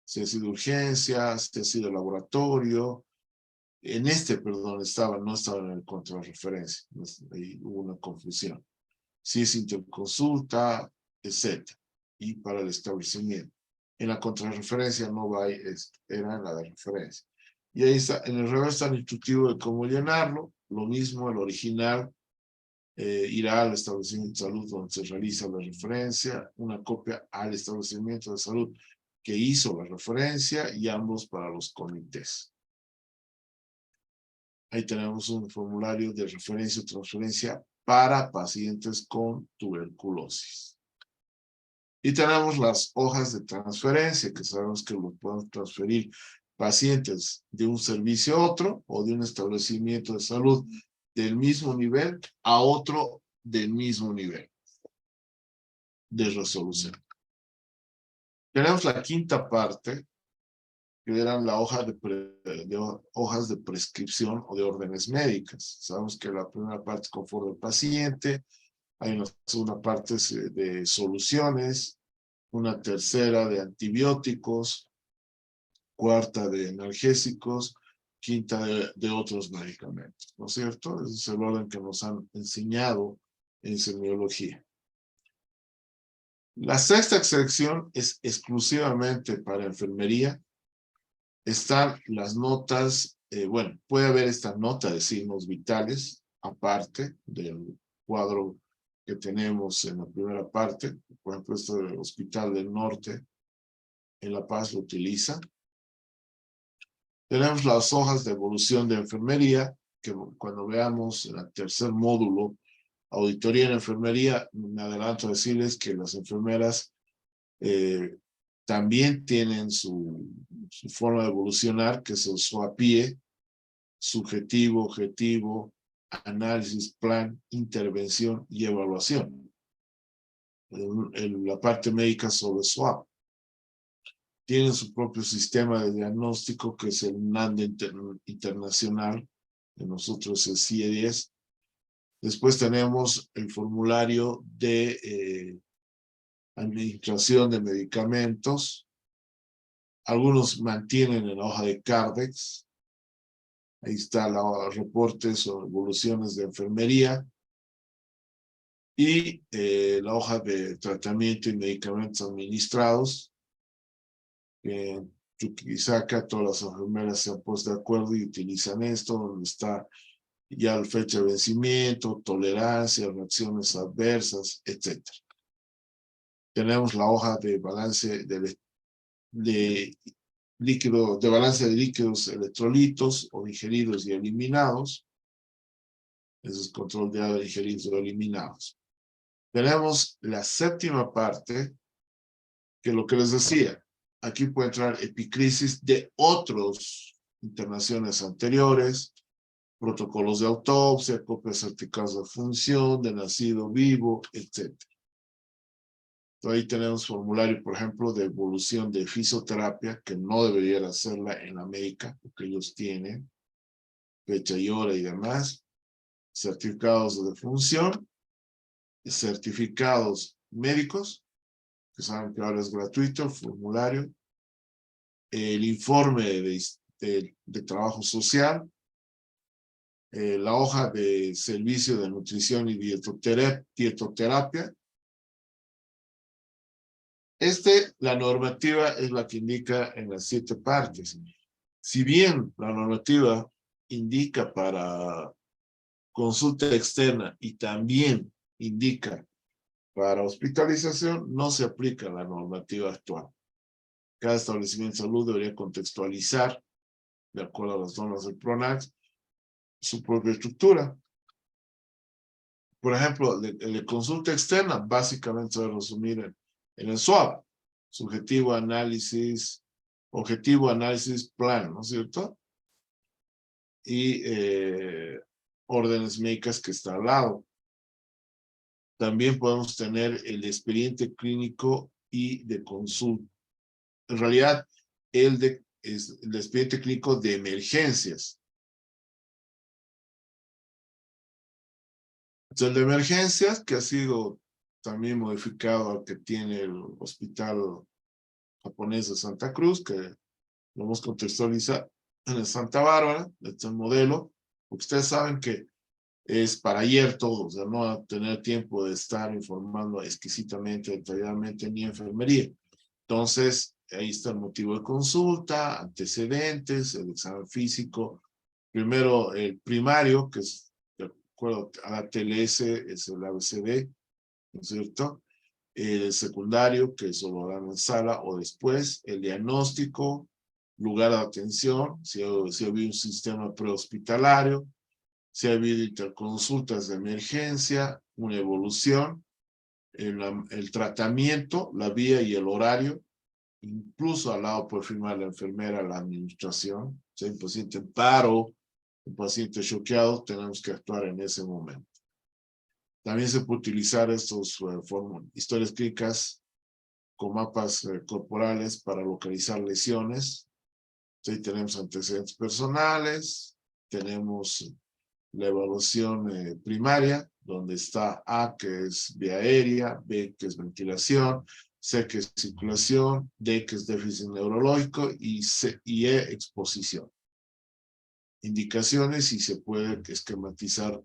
si ha sido urgencia, si ha sido laboratorio. En perdón, no estaba en el contrarreferencia. Ahí hubo una confusión. Si es interconsulta, etc. Y para el establecimiento. En la contrarreferencia no va, era en la de referencia. Y ahí está, en el reverso está el instructivo de cómo llenarlo. Lo mismo, el original irá al establecimiento de salud donde se realiza la referencia, una copia al establecimiento de salud que hizo la referencia y ambos para los comités. Ahí tenemos un formulario de referencia o transferencia para pacientes con tuberculosis. Y tenemos las hojas de transferencia, que sabemos que lo podemos transferir pacientes de un servicio a otro o de un establecimiento de salud del mismo nivel a otro del mismo nivel. de resolución. Tenemos la quinta parte, que eran la hojas de prescripción o de órdenes médicas. Sabemos que la primera parte es confort del paciente, hay una segunda parte de soluciones, una tercera de antibióticos, cuarta de analgésicos, quinta de otros medicamentos, ¿no es cierto? Ese es el orden que nos han enseñado en semiología. La sexta sección es exclusivamente para enfermería. Están las notas, bueno, puede haber esta nota de signos vitales, aparte del cuadro que tenemos en la primera parte. Por ejemplo, este del Hospital del Norte en La Paz lo utiliza. Tenemos las hojas de evolución de enfermería, que cuando veamos en el tercer módulo, auditoría en enfermería, me adelanto a decirles que las enfermeras también tienen su forma de evolucionar, que es el SOAPIE, subjetivo, objetivo, análisis, plan, intervención y evaluación. La parte médica sobre SWAP. Tienen su propio sistema de diagnóstico, que es el NAND internacional, de nosotros es CIE-10. Después tenemos el formulario de administración de medicamentos. Algunos mantienen en la hoja de Cardex. Ahí está los reportes o evoluciones de enfermería. Y la hoja de tratamiento y medicamentos administrados. Chuquisaca, todas las enfermeras se han puesto de acuerdo y utilizan esto, donde está ya la fecha de vencimiento, tolerancia, reacciones adversas, etc. Tenemos la hoja de balance de balance de líquidos electrolitos o ingeridos y eliminados. Ese es control de agua ingeridos o eliminados. Tenemos la séptima parte, que es lo que les decía. Aquí puede entrar epicrisis de otras internaciones anteriores, protocolos de autopsia, copias certificadas de función, de nacido vivo, etc. Ahí tenemos formulario, por ejemplo, de evolución de fisioterapia, que no debería hacerla en América, porque ellos tienen fecha y hora y demás, certificados de función, certificados médicos, que saben que ahora es gratuito, el formulario, el informe de trabajo social, la hoja de servicio de nutrición y dietoterapia. La normativa es la que indica en las 7 partes. Si bien la normativa indica para consulta externa y también indica para hospitalización, no se aplica la normativa actual. Cada establecimiento de salud debería contextualizar, de acuerdo a las normas del PRONAX, su propia estructura. Por ejemplo, el de consulta externa básicamente se va a resumir en el SWAP, subjetivo, análisis, objetivo, análisis, plan, ¿no es cierto? Y órdenes médicas que está al lado. También podemos tener el expediente clínico y de consulta. En realidad, es el expediente clínico de emergencias. Entonces, el de emergencias, que ha sido también modificado al que tiene el Hospital Japonés de Santa Cruz, que lo hemos contextualizado en el Santa Bárbara, este modelo, porque ustedes saben que es para ayer todo, o sea, no va a tener tiempo de estar informando exquisitamente, detalladamente, ni enfermería. Entonces, ahí está el motivo de consulta, antecedentes, el examen físico. Primero, el primario, que es, de acuerdo a la TLS, es el ABCD, ¿no es cierto? El secundario, que eso lo harán en sala o después. El diagnóstico, lugar de atención, si ha habido un sistema prehospitalario, si ha habido interconsultas de emergencia, una evolución, el tratamiento, la vía y el horario. Incluso al lado puede firmar la enfermera la administración. Si hay un paciente en paro, un paciente choqueado, tenemos que actuar en ese momento. También se puede utilizar estos historias clínicas con mapas corporales para localizar lesiones. Ahí tenemos antecedentes personales, tenemos la evaluación primaria, donde está A, que es vía aérea, B, que es ventilación, C, que es circulación, D, que es déficit neurológico, y E, exposición. Indicaciones, y se puede esquematizar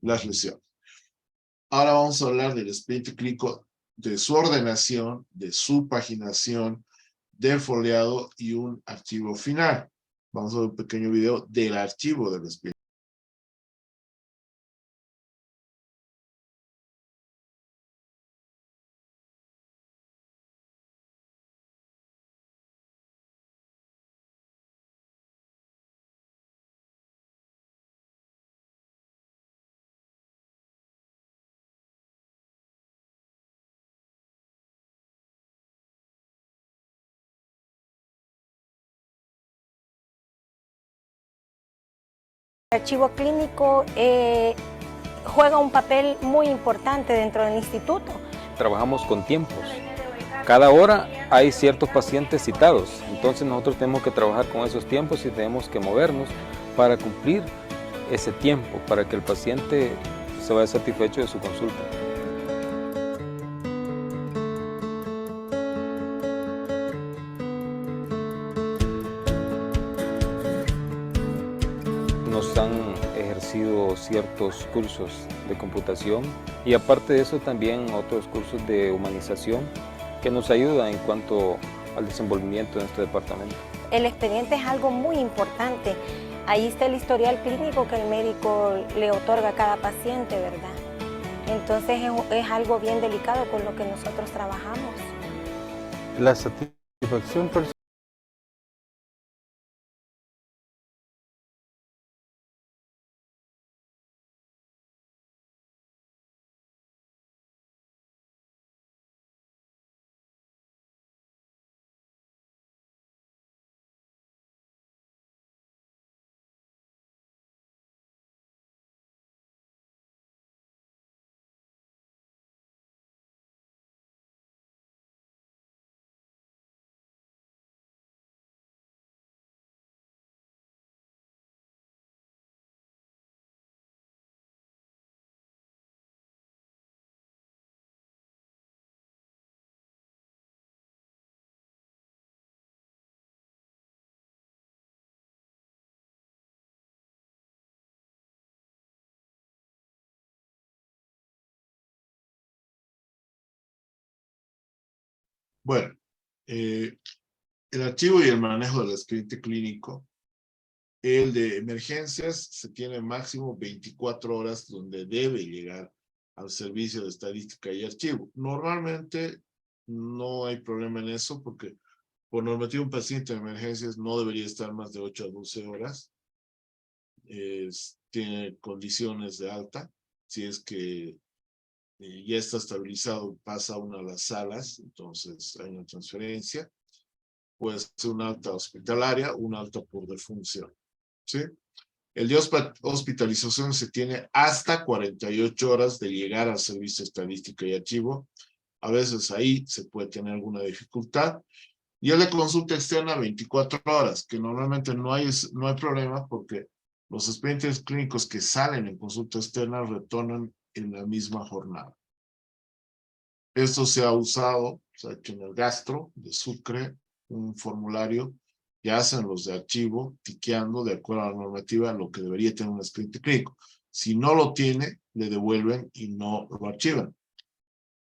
las lesiones. Ahora vamos a hablar del expediente clínico, de su ordenación, de su paginación, de foliado y un archivo final. Vamos a ver un pequeño video del archivo del expediente. El archivo clínico juega un papel muy importante dentro del instituto. Trabajamos con tiempos. Cada hora hay ciertos pacientes citados, entonces nosotros tenemos que trabajar con esos tiempos y tenemos que movernos para cumplir ese tiempo, para que el paciente se vaya satisfecho de su consulta. Nos han ejercido ciertos cursos de computación y aparte de eso también otros cursos de humanización que nos ayudan en cuanto al desenvolvimiento de nuestro departamento. El expediente es algo muy importante. Ahí está el historial clínico que el médico le otorga a cada paciente, ¿verdad? Entonces es algo bien delicado con lo que nosotros trabajamos. La satisfacción personal. Bueno, el archivo y el manejo del expediente clínico. El de emergencias se tiene máximo 24 horas donde debe llegar al servicio de estadística y archivo. Normalmente no hay problema en eso porque por normativa un paciente de emergencias no debería estar más de 8 a 12 horas. Tiene condiciones de alta. Si es que ya está estabilizado, pasa a una de las salas, entonces hay una transferencia. Puede ser una alta hospitalaria, una alta por defunción. ¿Sí? El de hospitalización se tiene hasta 48 horas de llegar al servicio de estadística y archivo. A veces ahí se puede tener alguna dificultad. Y el de consulta externa 24 horas, que normalmente no hay problema porque los expedientes clínicos que salen en consulta externa retornan en la misma jornada. Esto se ha usado, se ha hecho en el gastro de Sucre, un formulario que hacen los de archivo, tiqueando de acuerdo a la normativa lo que debería tener un expediente clínico. Si no lo tiene, le devuelven y no lo archivan.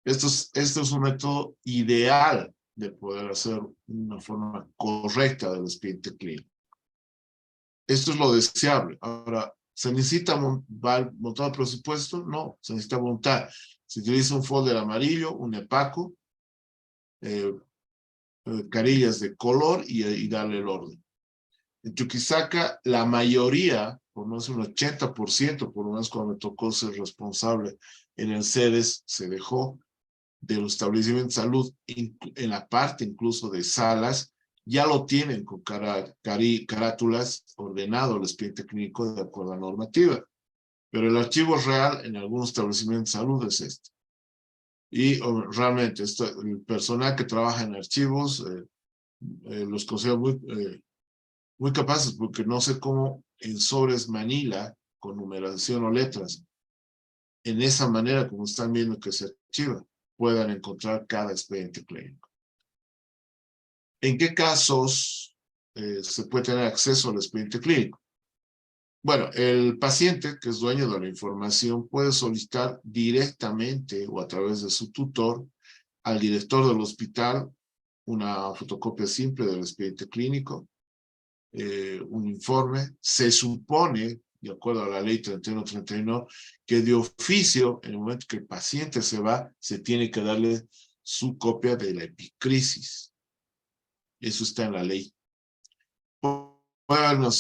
Esto es un método ideal de poder hacer una forma correcta del expediente clínico. Esto es lo deseable. Ahora, ¿se necesita montar el presupuesto? No, se necesita montar. Se utiliza un folder amarillo, un EPACO, carillas de color y darle el orden. En Chuquisaca, la mayoría, por no decir un 80%, por lo menos cuando me tocó ser responsable en el CEDES, se dejó de los establecimientos de salud, en la parte incluso de salas, ya lo tienen con carátulas ordenado el expediente clínico de acuerdo a la normativa. Pero el archivo real en algunos establecimientos de salud es este. Y realmente el personal que trabaja en archivos los considero muy capaces, porque no sé cómo en sobres Manila con numeración o letras, en esa manera como están viendo que se archiva, puedan encontrar cada expediente clínico. ¿En qué casos se puede tener acceso al expediente clínico? Bueno, el paciente, que es dueño de la información, puede solicitar directamente o a través de su tutor al director del hospital una fotocopia simple del expediente clínico, un informe. Se supone, de acuerdo a la ley 3131, que de oficio, en el momento que el paciente se va, se tiene que darle su copia de la epicrisis. Eso está en la ley. Bueno,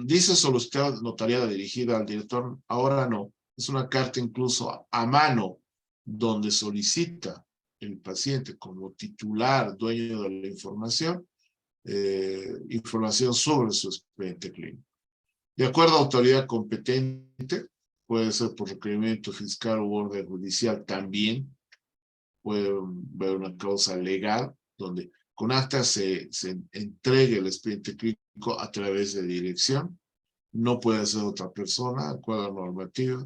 dice solicitud notariada dirigida al director, ahora no. Es una carta incluso a mano, donde solicita el paciente como titular, dueño de la información, información sobre su expediente clínico. De acuerdo a autoridad competente, puede ser por requerimiento fiscal o orden judicial también, puede haber una causa legal donde con acta se entregue el expediente clínico a través de dirección, no puede ser otra persona, de acuerdo a la normativa.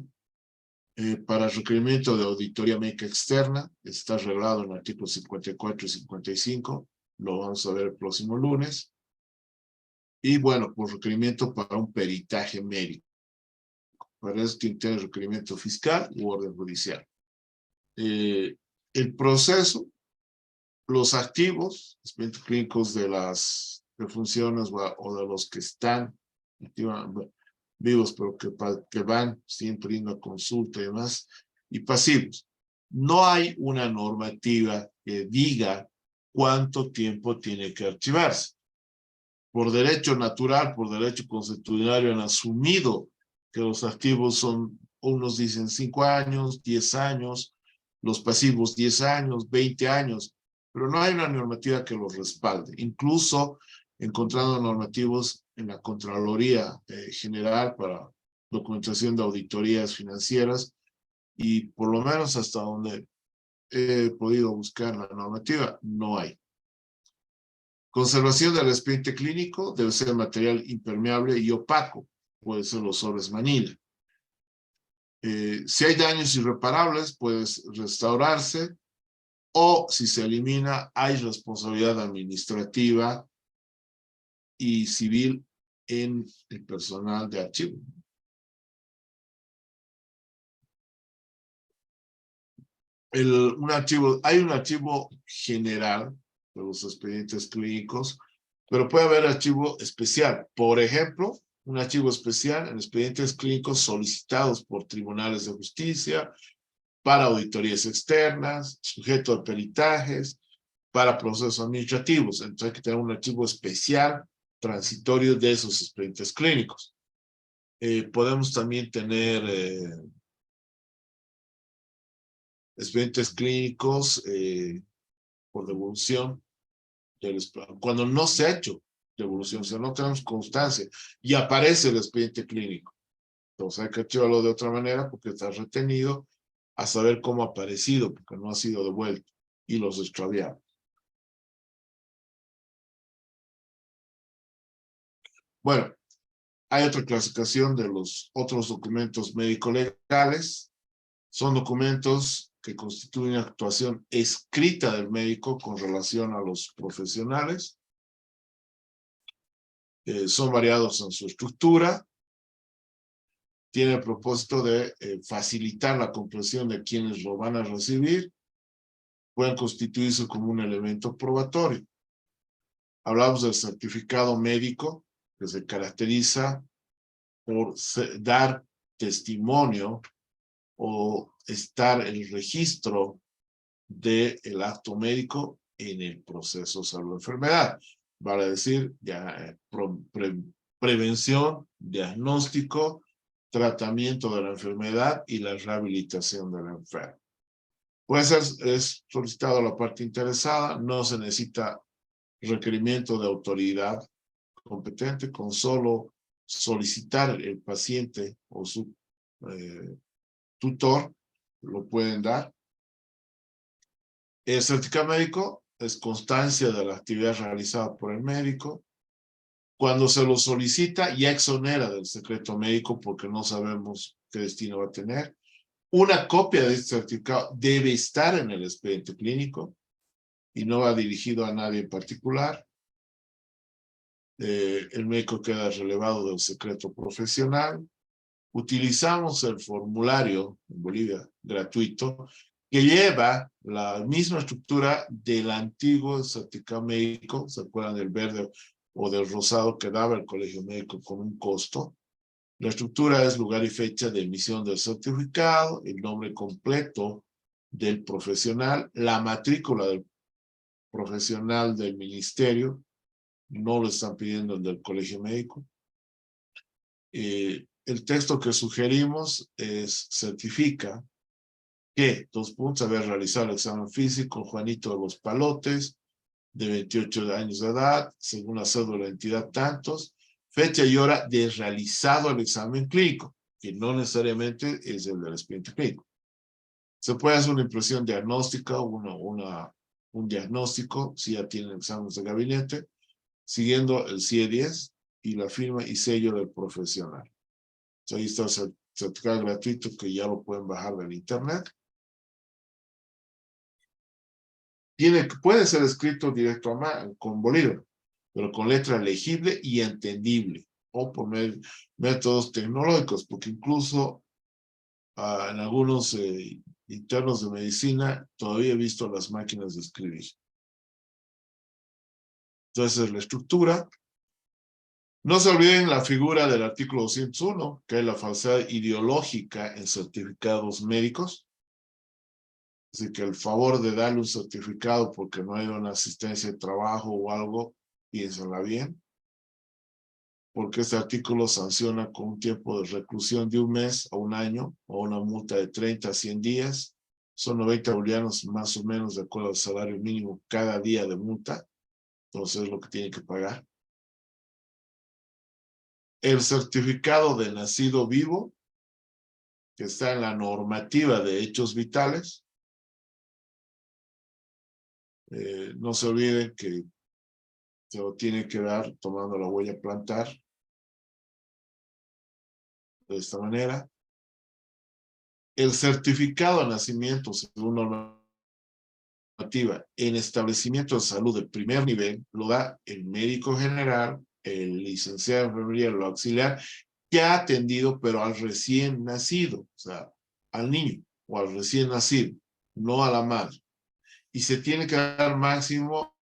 Para requerimiento de auditoría médica externa, está regulado en el artículo 54 y 55, lo vamos a ver el próximo lunes. Y bueno, por requerimiento para un peritaje médico. Para eso tiene requerimiento fiscal u orden judicial. El proceso, los activos, expedientes clínicos de las defunciones o de los que están vivos, pero que van siempre yendo a consulta y demás, y pasivos. No hay una normativa que diga cuánto tiempo tiene que archivarse. Por derecho natural, por derecho consuetudinario, han asumido que los activos son, unos dicen 5 años, 10 años, los pasivos 10 años, 20 años, pero no hay una normativa que los respalde. Incluso encontrando normativos en la Contraloría General para documentación de auditorías financieras, y por lo menos hasta donde he podido buscar la normativa, no hay. Conservación del expediente clínico debe ser material impermeable y opaco, puede ser los sobres Manila. Si hay daños irreparables, puede restaurarse, o si se elimina, hay responsabilidad administrativa y civil en el personal de archivo. Hay un archivo general de los expedientes clínicos, pero puede haber archivo especial. Por ejemplo, un archivo especial en expedientes clínicos solicitados por tribunales de justicia, para auditorías externas, sujeto a peritajes, para procesos administrativos. Entonces hay que tener un archivo especial transitorio de esos expedientes clínicos. Podemos también tener expedientes clínicos por devolución, cuando no se ha hecho devolución, o sea, no tenemos constancia y aparece el expediente clínico. Entonces hay que archivarlo de otra manera porque está retenido a saber cómo ha aparecido, porque no ha sido devuelto y los extraviamos. Bueno, hay otra clasificación de los otros documentos médico-legales. Son documentos que constituyen actuación escrita del médico con relación a los profesionales. Son variados en su estructura. Tiene el propósito de facilitar la comprensión de quienes lo van a recibir. Pueden constituirse como un elemento probatorio. Hablamos del certificado médico, que se caracteriza por dar testimonio o estar en el registro del acto médico en el proceso salud-enfermedad. Vale decir, ya, prevención, diagnóstico, tratamiento de la enfermedad y la rehabilitación del enfermo. Puede ser solicitado a la parte interesada, no se necesita requerimiento de autoridad competente, con solo solicitar el paciente o su tutor, lo pueden dar. El certificado médico es constancia de la actividad realizada por el médico. Cuando se lo solicita, ya exonera del secreto médico porque no sabemos qué destino va a tener. Una copia de este certificado debe estar en el expediente clínico y no va dirigido a nadie en particular. El médico queda relevado del secreto profesional. Utilizamos el formulario en Bolivia gratuito que lleva la misma estructura del antiguo certificado médico, ¿se acuerdan del verde o del rosado que daba el colegio médico con un costo? La estructura es lugar y fecha de emisión del certificado, el nombre completo del profesional, la matrícula del profesional del ministerio, no lo están pidiendo el del colegio médico. El texto que sugerimos es: certifica que, haber realizado el examen físico Juanito de los Palotes, de 28 años de edad, según la cédula de entidad tantos, fecha y hora de realizado el examen clínico, que no necesariamente es el del expediente clínico. Se puede hacer una impresión diagnóstica, un diagnóstico, si ya tienen exámenes de gabinete, siguiendo el CIE-10 y la firma y sello del profesional. Ahí está el certificado gratuito que ya lo pueden bajar del internet. Puede ser escrito directo a mano, con bolígrafo, pero con letra legible y entendible, o por métodos tecnológicos, porque incluso en algunos internos de medicina todavía he visto las máquinas de escribir. Entonces, la estructura. No se olviden la figura del artículo 201, que es la falsedad ideológica en certificados médicos. Así que el favor de darle un certificado porque no hay una asistencia de trabajo o algo, piénsenla bien. Porque este artículo sanciona con un tiempo de reclusión de 1 mes a 1 año o una multa de 30 a 100 días. Son 90 bolivianos más o menos de acuerdo al salario mínimo cada día de multa. Entonces es lo que tiene que pagar. El certificado de nacido vivo, que está en la normativa de hechos vitales. No se olviden que se lo tiene que dar tomando la huella plantar. De esta manera. El certificado de nacimiento, según la normativa, en establecimiento de salud de primer nivel, lo da el médico general, el licenciado en enfermería, el auxiliar, que ha atendido, pero al recién nacido, o sea, al niño o al recién nacido, no a la madre. Y se tiene que dar máximo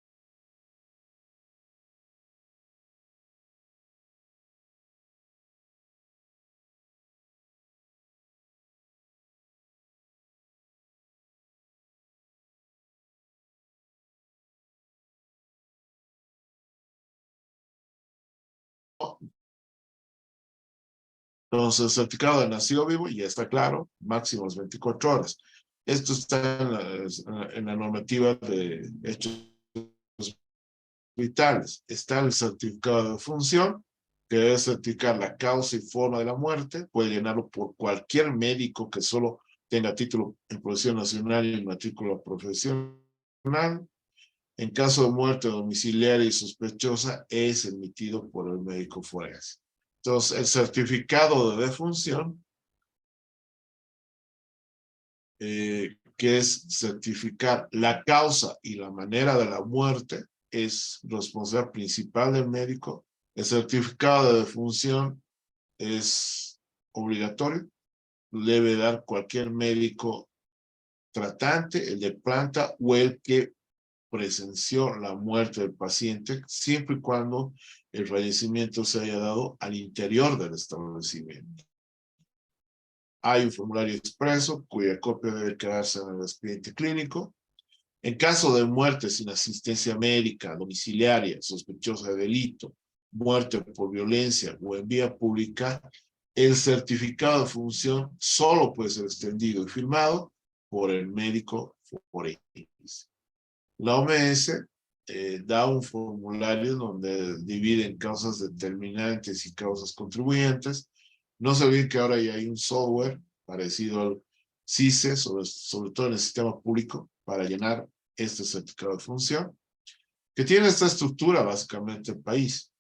entonces el certificado de nacido vivo, ya está claro, máximo 24 horas. Esto está en la normativa de hechos vitales. Está el certificado de función, que debe certificar la causa y forma de la muerte. Puede llenarlo por cualquier médico que solo tenga título en profesión nacional y matrícula profesional. En caso de muerte domiciliaria y sospechosa, es emitido por el médico forense. Entonces, el certificado de defunción, que es certificar la causa y la manera de la muerte, es responsabilidad principal del médico. El certificado de defunción es obligatorio, debe dar cualquier médico tratante, el de planta o el que presenció la muerte del paciente, siempre y cuando el fallecimiento se haya dado al interior del establecimiento. Hay un formulario expreso cuya copia debe quedarse en el expediente clínico. En caso de muerte sin asistencia médica, domiciliaria, sospechosa de delito, muerte por violencia o en vía pública, el certificado de función solo puede ser extendido y firmado por el médico forense. La OMS da un formulario donde divide en causas determinantes y causas contribuyentes. No se olviden que ahora ya hay un software parecido al CICE, sobre todo en el sistema público, para llenar este certificado de función, que tiene esta estructura básicamente el país.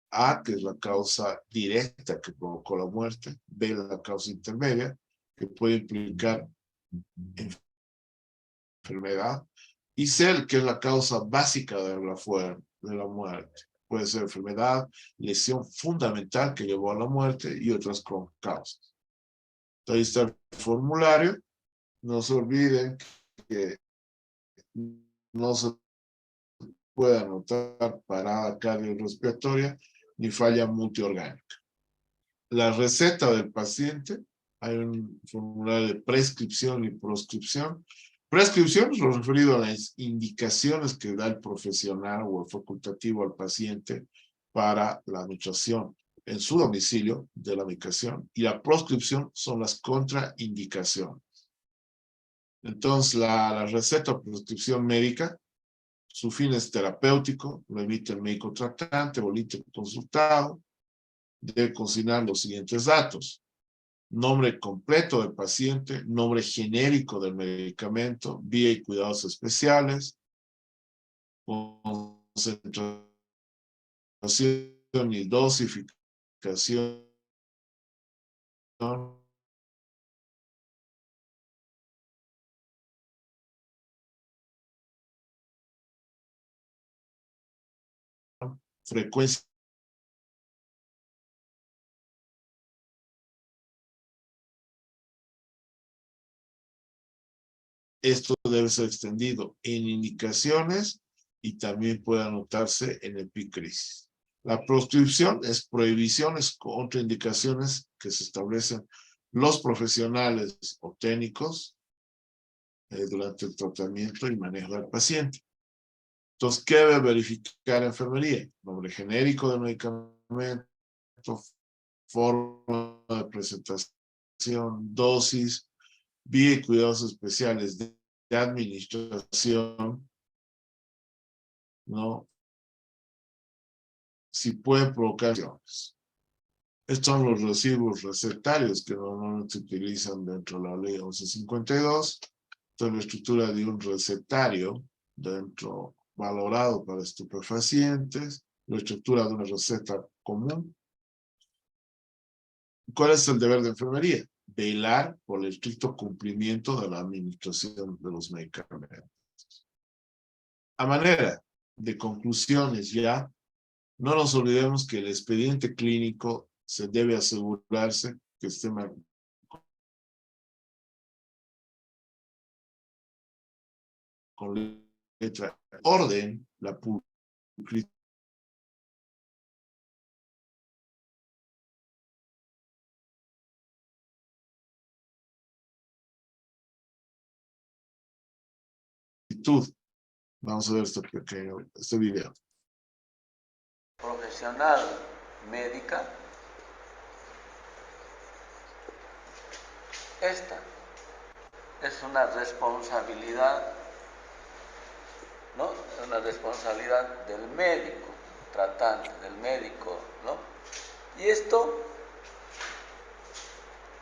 A, que es la causa directa que provocó la muerte. B, la causa intermedia, que puede implicar enfermedad. Y C, que es la causa básica de la muerte. Puede ser enfermedad, lesión fundamental que llevó a la muerte y otras causas. Ahí está el formulario. No se olviden que no se puede anotar parada cardiorrespiratoria ni falla multiorgánica. La receta del paciente, hay un formulario de prescripción y proscripción. Prescripción es lo referido a las indicaciones que da el profesional o el facultativo al paciente para la administración en su domicilio de la medicación, y la proscripción son las contraindicaciones. Entonces, la receta o prescripción médica, su fin es terapéutico, lo emite el médico tratante o el consultado. Debe consignar los siguientes datos: nombre completo del paciente, nombre genérico del medicamento, vía y cuidados especiales, concentración y dosificación, frecuencia. Esto debe ser extendido en indicaciones y también puede anotarse en el PICRIS. La proscripción es prohibiciones, contraindicaciones que se establecen los profesionales o técnicos durante el tratamiento y manejo del paciente. Entonces, ¿qué debe verificar la enfermería? Nombre genérico del medicamento, forma de presentación, dosis, vía y cuidados especiales de administración, ¿no? Si pueden provocar lesiones. Estos son los recibos recetarios que normalmente se utilizan dentro de la ley 1152. Esta es la estructura de un recetario valorado para estupefacientes, la estructura de una receta común. ¿Cuál es el deber de enfermería? Velar por el estricto cumplimiento de la administración de los medicamentos. A manera de conclusiones ya, no nos olvidemos que el expediente clínico se debe asegurarse que esté con letra orden, la pulcritud actitud. Vamos a ver este video. Profesional médica, esta es una responsabilidad, ¿no? Una responsabilidad del médico tratante, del médico, ¿no? Y esto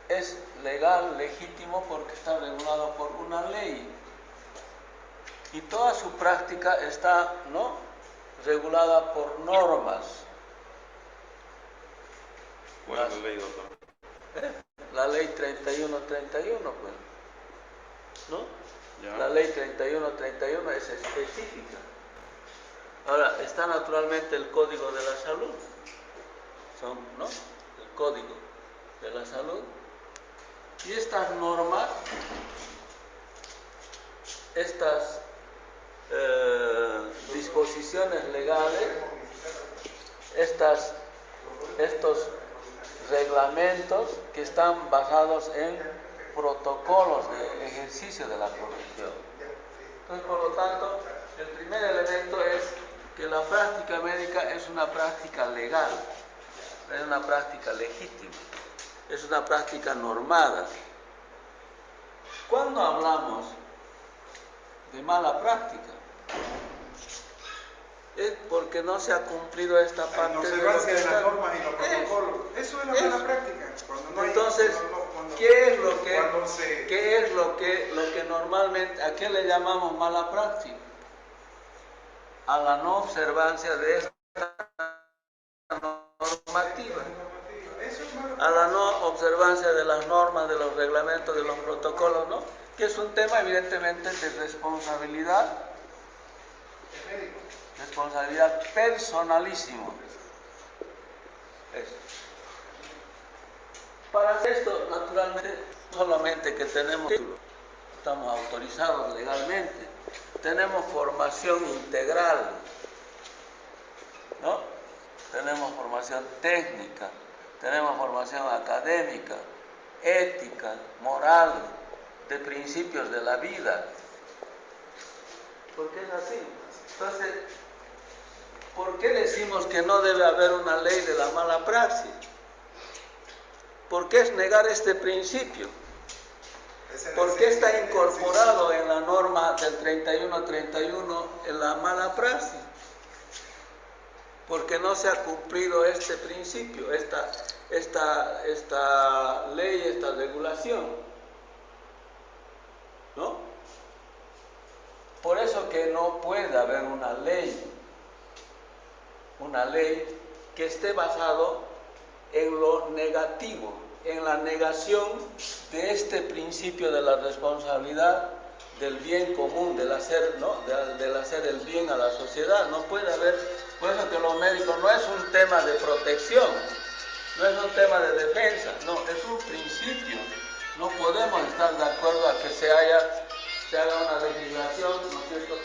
es legal, legítimo, porque está regulado por una ley. Y toda su práctica está, ¿no?, regulada por normas. ¿Cuál es la ley, doctor? La ley 3131, pues, ¿no? Ya. La ley 3131 es específica. Ahora, está naturalmente el Código de la Salud, ¿no? El Código de la Salud. Y estas normas, estas disposiciones legales, estos reglamentos que están basados en protocolos de ejercicio de la profesión. Entonces, por lo tanto, el primer elemento es que la práctica médica es una práctica legal, es una práctica legítima, es una práctica normada. Cuando hablamos de mala práctica, es porque no se ha cumplido esta parte no se de lo basa que en está... las normas y los protocolos. Eso es la mala práctica. Entonces, ¿qué es lo que normalmente, a qué le llamamos mala praxis? A la no observancia de esta normativa, a la no observancia de las normas, de los reglamentos, de los protocolos, ¿no? Que es un tema evidentemente de responsabilidad personalísimo. Eso. Para hacer esto, naturalmente, solamente que tenemos título, estamos autorizados legalmente, tenemos formación integral, ¿no? Tenemos formación técnica, tenemos formación académica, ética, moral, de principios de la vida. Porque es así. Entonces, ¿por qué decimos que no debe haber una ley de la mala praxis? ¿Por qué es negar este principio? ¿Por qué está incorporado en la norma del 31 en la mala praxis? Porque no se ha cumplido este principio, esta ley, esta regulación, ¿no? Por eso que no puede haber una ley que esté basado en lo negativo, en la negación de este principio de la responsabilidad, del bien común, del hacer, ¿no? del hacer el bien a la sociedad. No puede haber, por eso que los médicos no es un tema de protección, no es un tema de defensa, no, es un principio. No podemos estar de acuerdo a que se haga una legislación, ¿no es cierto?,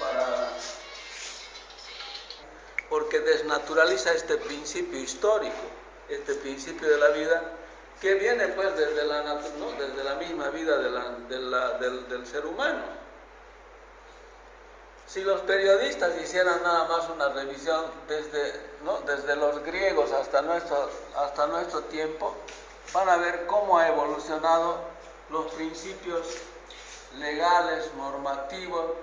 porque desnaturaliza este principio histórico, este principio de la vida, que viene pues desde la misma vida del ser humano. Si los periodistas hicieran nada más una revisión desde los griegos hasta nuestro tiempo, van a ver cómo ha evolucionado los principios legales, normativos,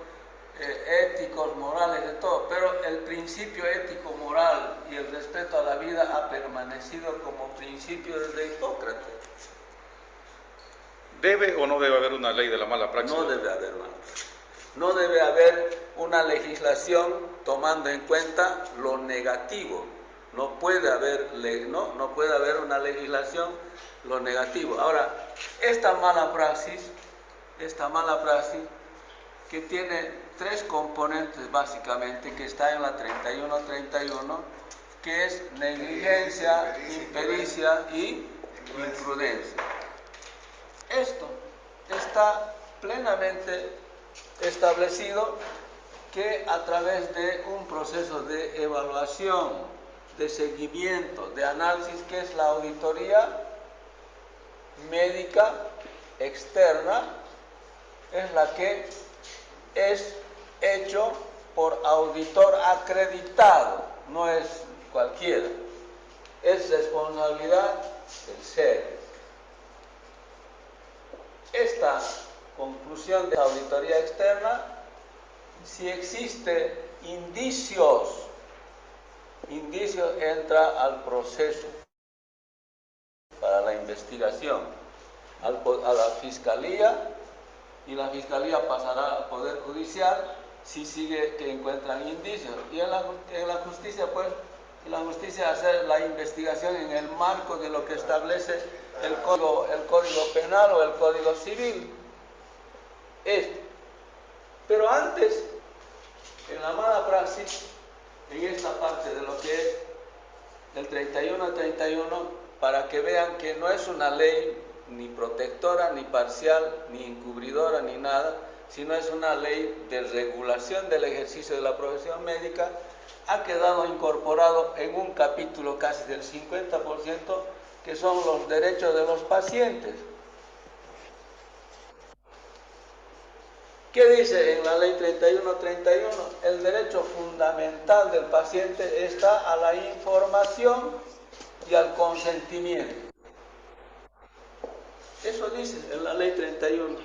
éticos, morales, de todo, pero el principio ético, moral y el respeto a la vida ha permanecido como principio desde Hipócrates. ¿Debe o no debe haber una ley de la mala praxis? No debe haber una. No debe haber una legislación tomando en cuenta lo negativo. No puede haber una legislación lo negativo. Ahora, esta mala praxis que tiene tres componentes básicamente, que está en la 31, que es negligencia, impericia y imprudencia. Esto está plenamente establecido que a través de un proceso de evaluación, de seguimiento, de análisis, que es la auditoría médica externa, es la que es hecho por auditor acreditado, no es cualquiera, es responsabilidad del SER. Esta conclusión de la auditoría externa, si existe indicios entra al proceso para la investigación, a la fiscalía, y la fiscalía pasará al Poder Judicial si sigue que encuentran indicios. Y en la justicia, pues, hacer la investigación en el marco de lo que establece el Código Penal o el Código Civil. Pero antes, en la mala praxis, en esta parte de lo que es el 31, para que vean que no es una ley ni protectora, ni parcial, ni encubridora, ni nada, sino es una ley de regulación del ejercicio de la profesión médica, ha quedado incorporado en un capítulo casi del 50%, que son los derechos de los pacientes. ¿Qué dice en la ley 31? El derecho fundamental del paciente está a la información y al consentimiento. Eso dice en la ley 31.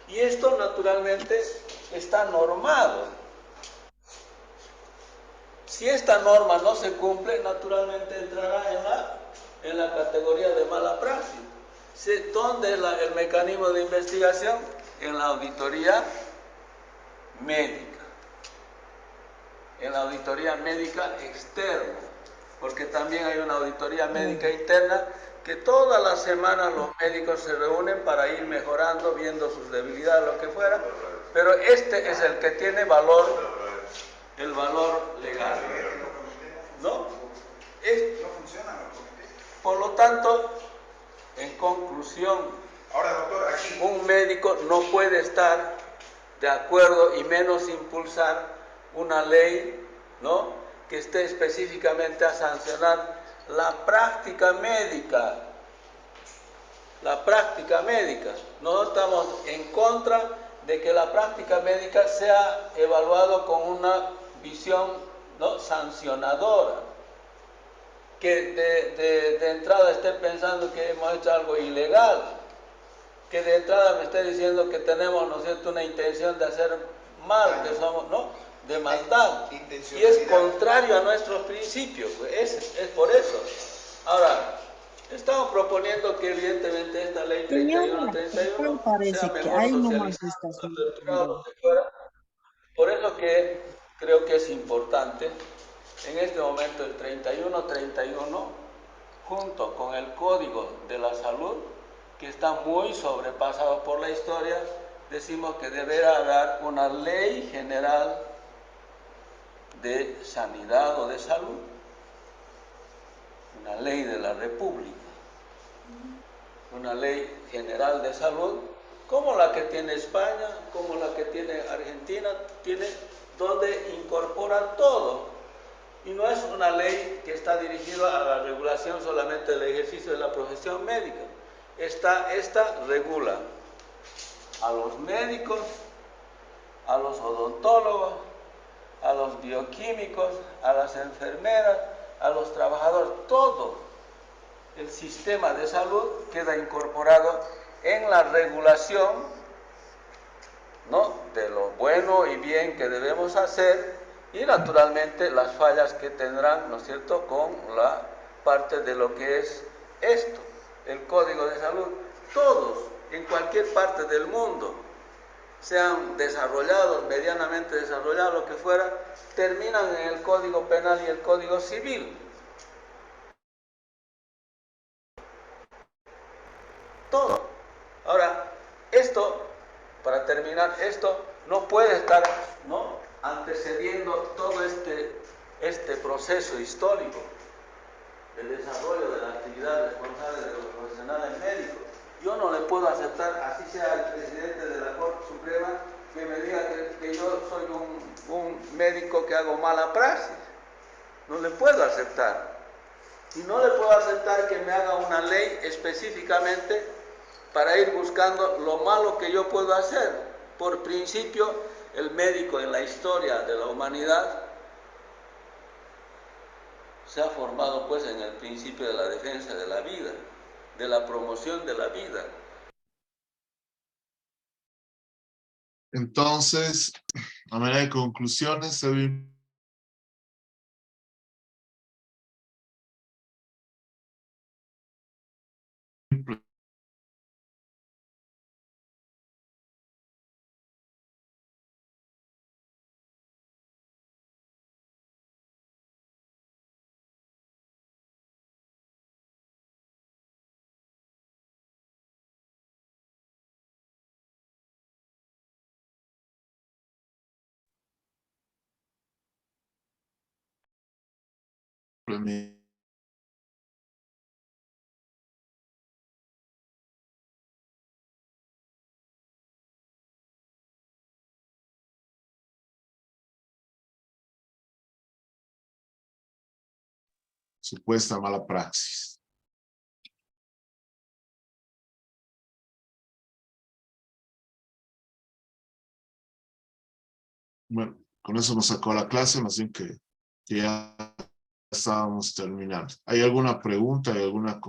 Y esto naturalmente está normado. Si esta norma no se cumple, naturalmente entrará en la categoría de mala praxis. ¿Dónde es el mecanismo de investigación? En la auditoría médica. En la auditoría médica externa, porque también hay una auditoría médica interna que todas las semanas los médicos se reúnen para ir mejorando, viendo sus debilidades, lo que fuera, pero este es el que tiene valor, el valor legal, ¿no? Por lo tanto, en conclusión, un médico no puede estar de acuerdo y menos impulsar una ley, ¿no?, que esté específicamente a sancionar la práctica médica. La práctica médica. No estamos en contra de que la práctica médica sea evaluado con una visión, ¿no?, sancionadora. Que de entrada esté pensando que hemos hecho algo ilegal. Que de entrada me esté diciendo que tenemos, ¿no es cierto?, una intención de hacer mal, que somos, ¿no?, de maldad. Y es contrario a nuestros principios, es por eso. Ahora, estamos proponiendo que evidentemente esta ley 3131 sea mejor socializada, por eso que creo que es importante en este momento el 3131 junto con el Código de la Salud, que está muy sobrepasado por la historia, decimos que deberá haber una ley general de sanidad o de salud, una ley de la República, una ley general de salud, como la que tiene España, como la que tiene Argentina, donde incorpora todo. Y no es una ley que está dirigida a la regulación solamente del ejercicio de la profesión médica. Esta regula a los médicos, a los odontólogos, a los bioquímicos, a las enfermeras, a los trabajadores, todo el sistema de salud queda incorporado en la regulación, ¿no?, de lo bueno y bien que debemos hacer y naturalmente las fallas que tendrán, ¿no es cierto?, con la parte de lo que es esto, el Código de Salud. Todos, en cualquier parte del mundo, sean desarrollados, medianamente desarrollados, lo que fuera, terminan en el Código Penal y el Código Civil. Todo. Ahora, esto, para terminar, esto no puede estar, ¿no?, antecediendo todo este proceso histórico de desarrollo de la actividad responsable de los profesionales médicos. Yo no le puedo aceptar, así sea el presidente de la Corte Suprema, que me diga que yo soy un médico que hago mala praxis. No le puedo aceptar. Y no le puedo aceptar que me haga una ley específicamente para ir buscando lo malo que yo puedo hacer. Por principio, el médico en la historia de la humanidad se ha formado pues en el principio de la defensa de la vida, de la promoción de la vida. Entonces, a manera de conclusiones, se ve supuesta mala praxis. Bueno, con eso nos sacó la clase, más bien que ya estábamos terminando. ¿Hay alguna pregunta? ¿Hay alguna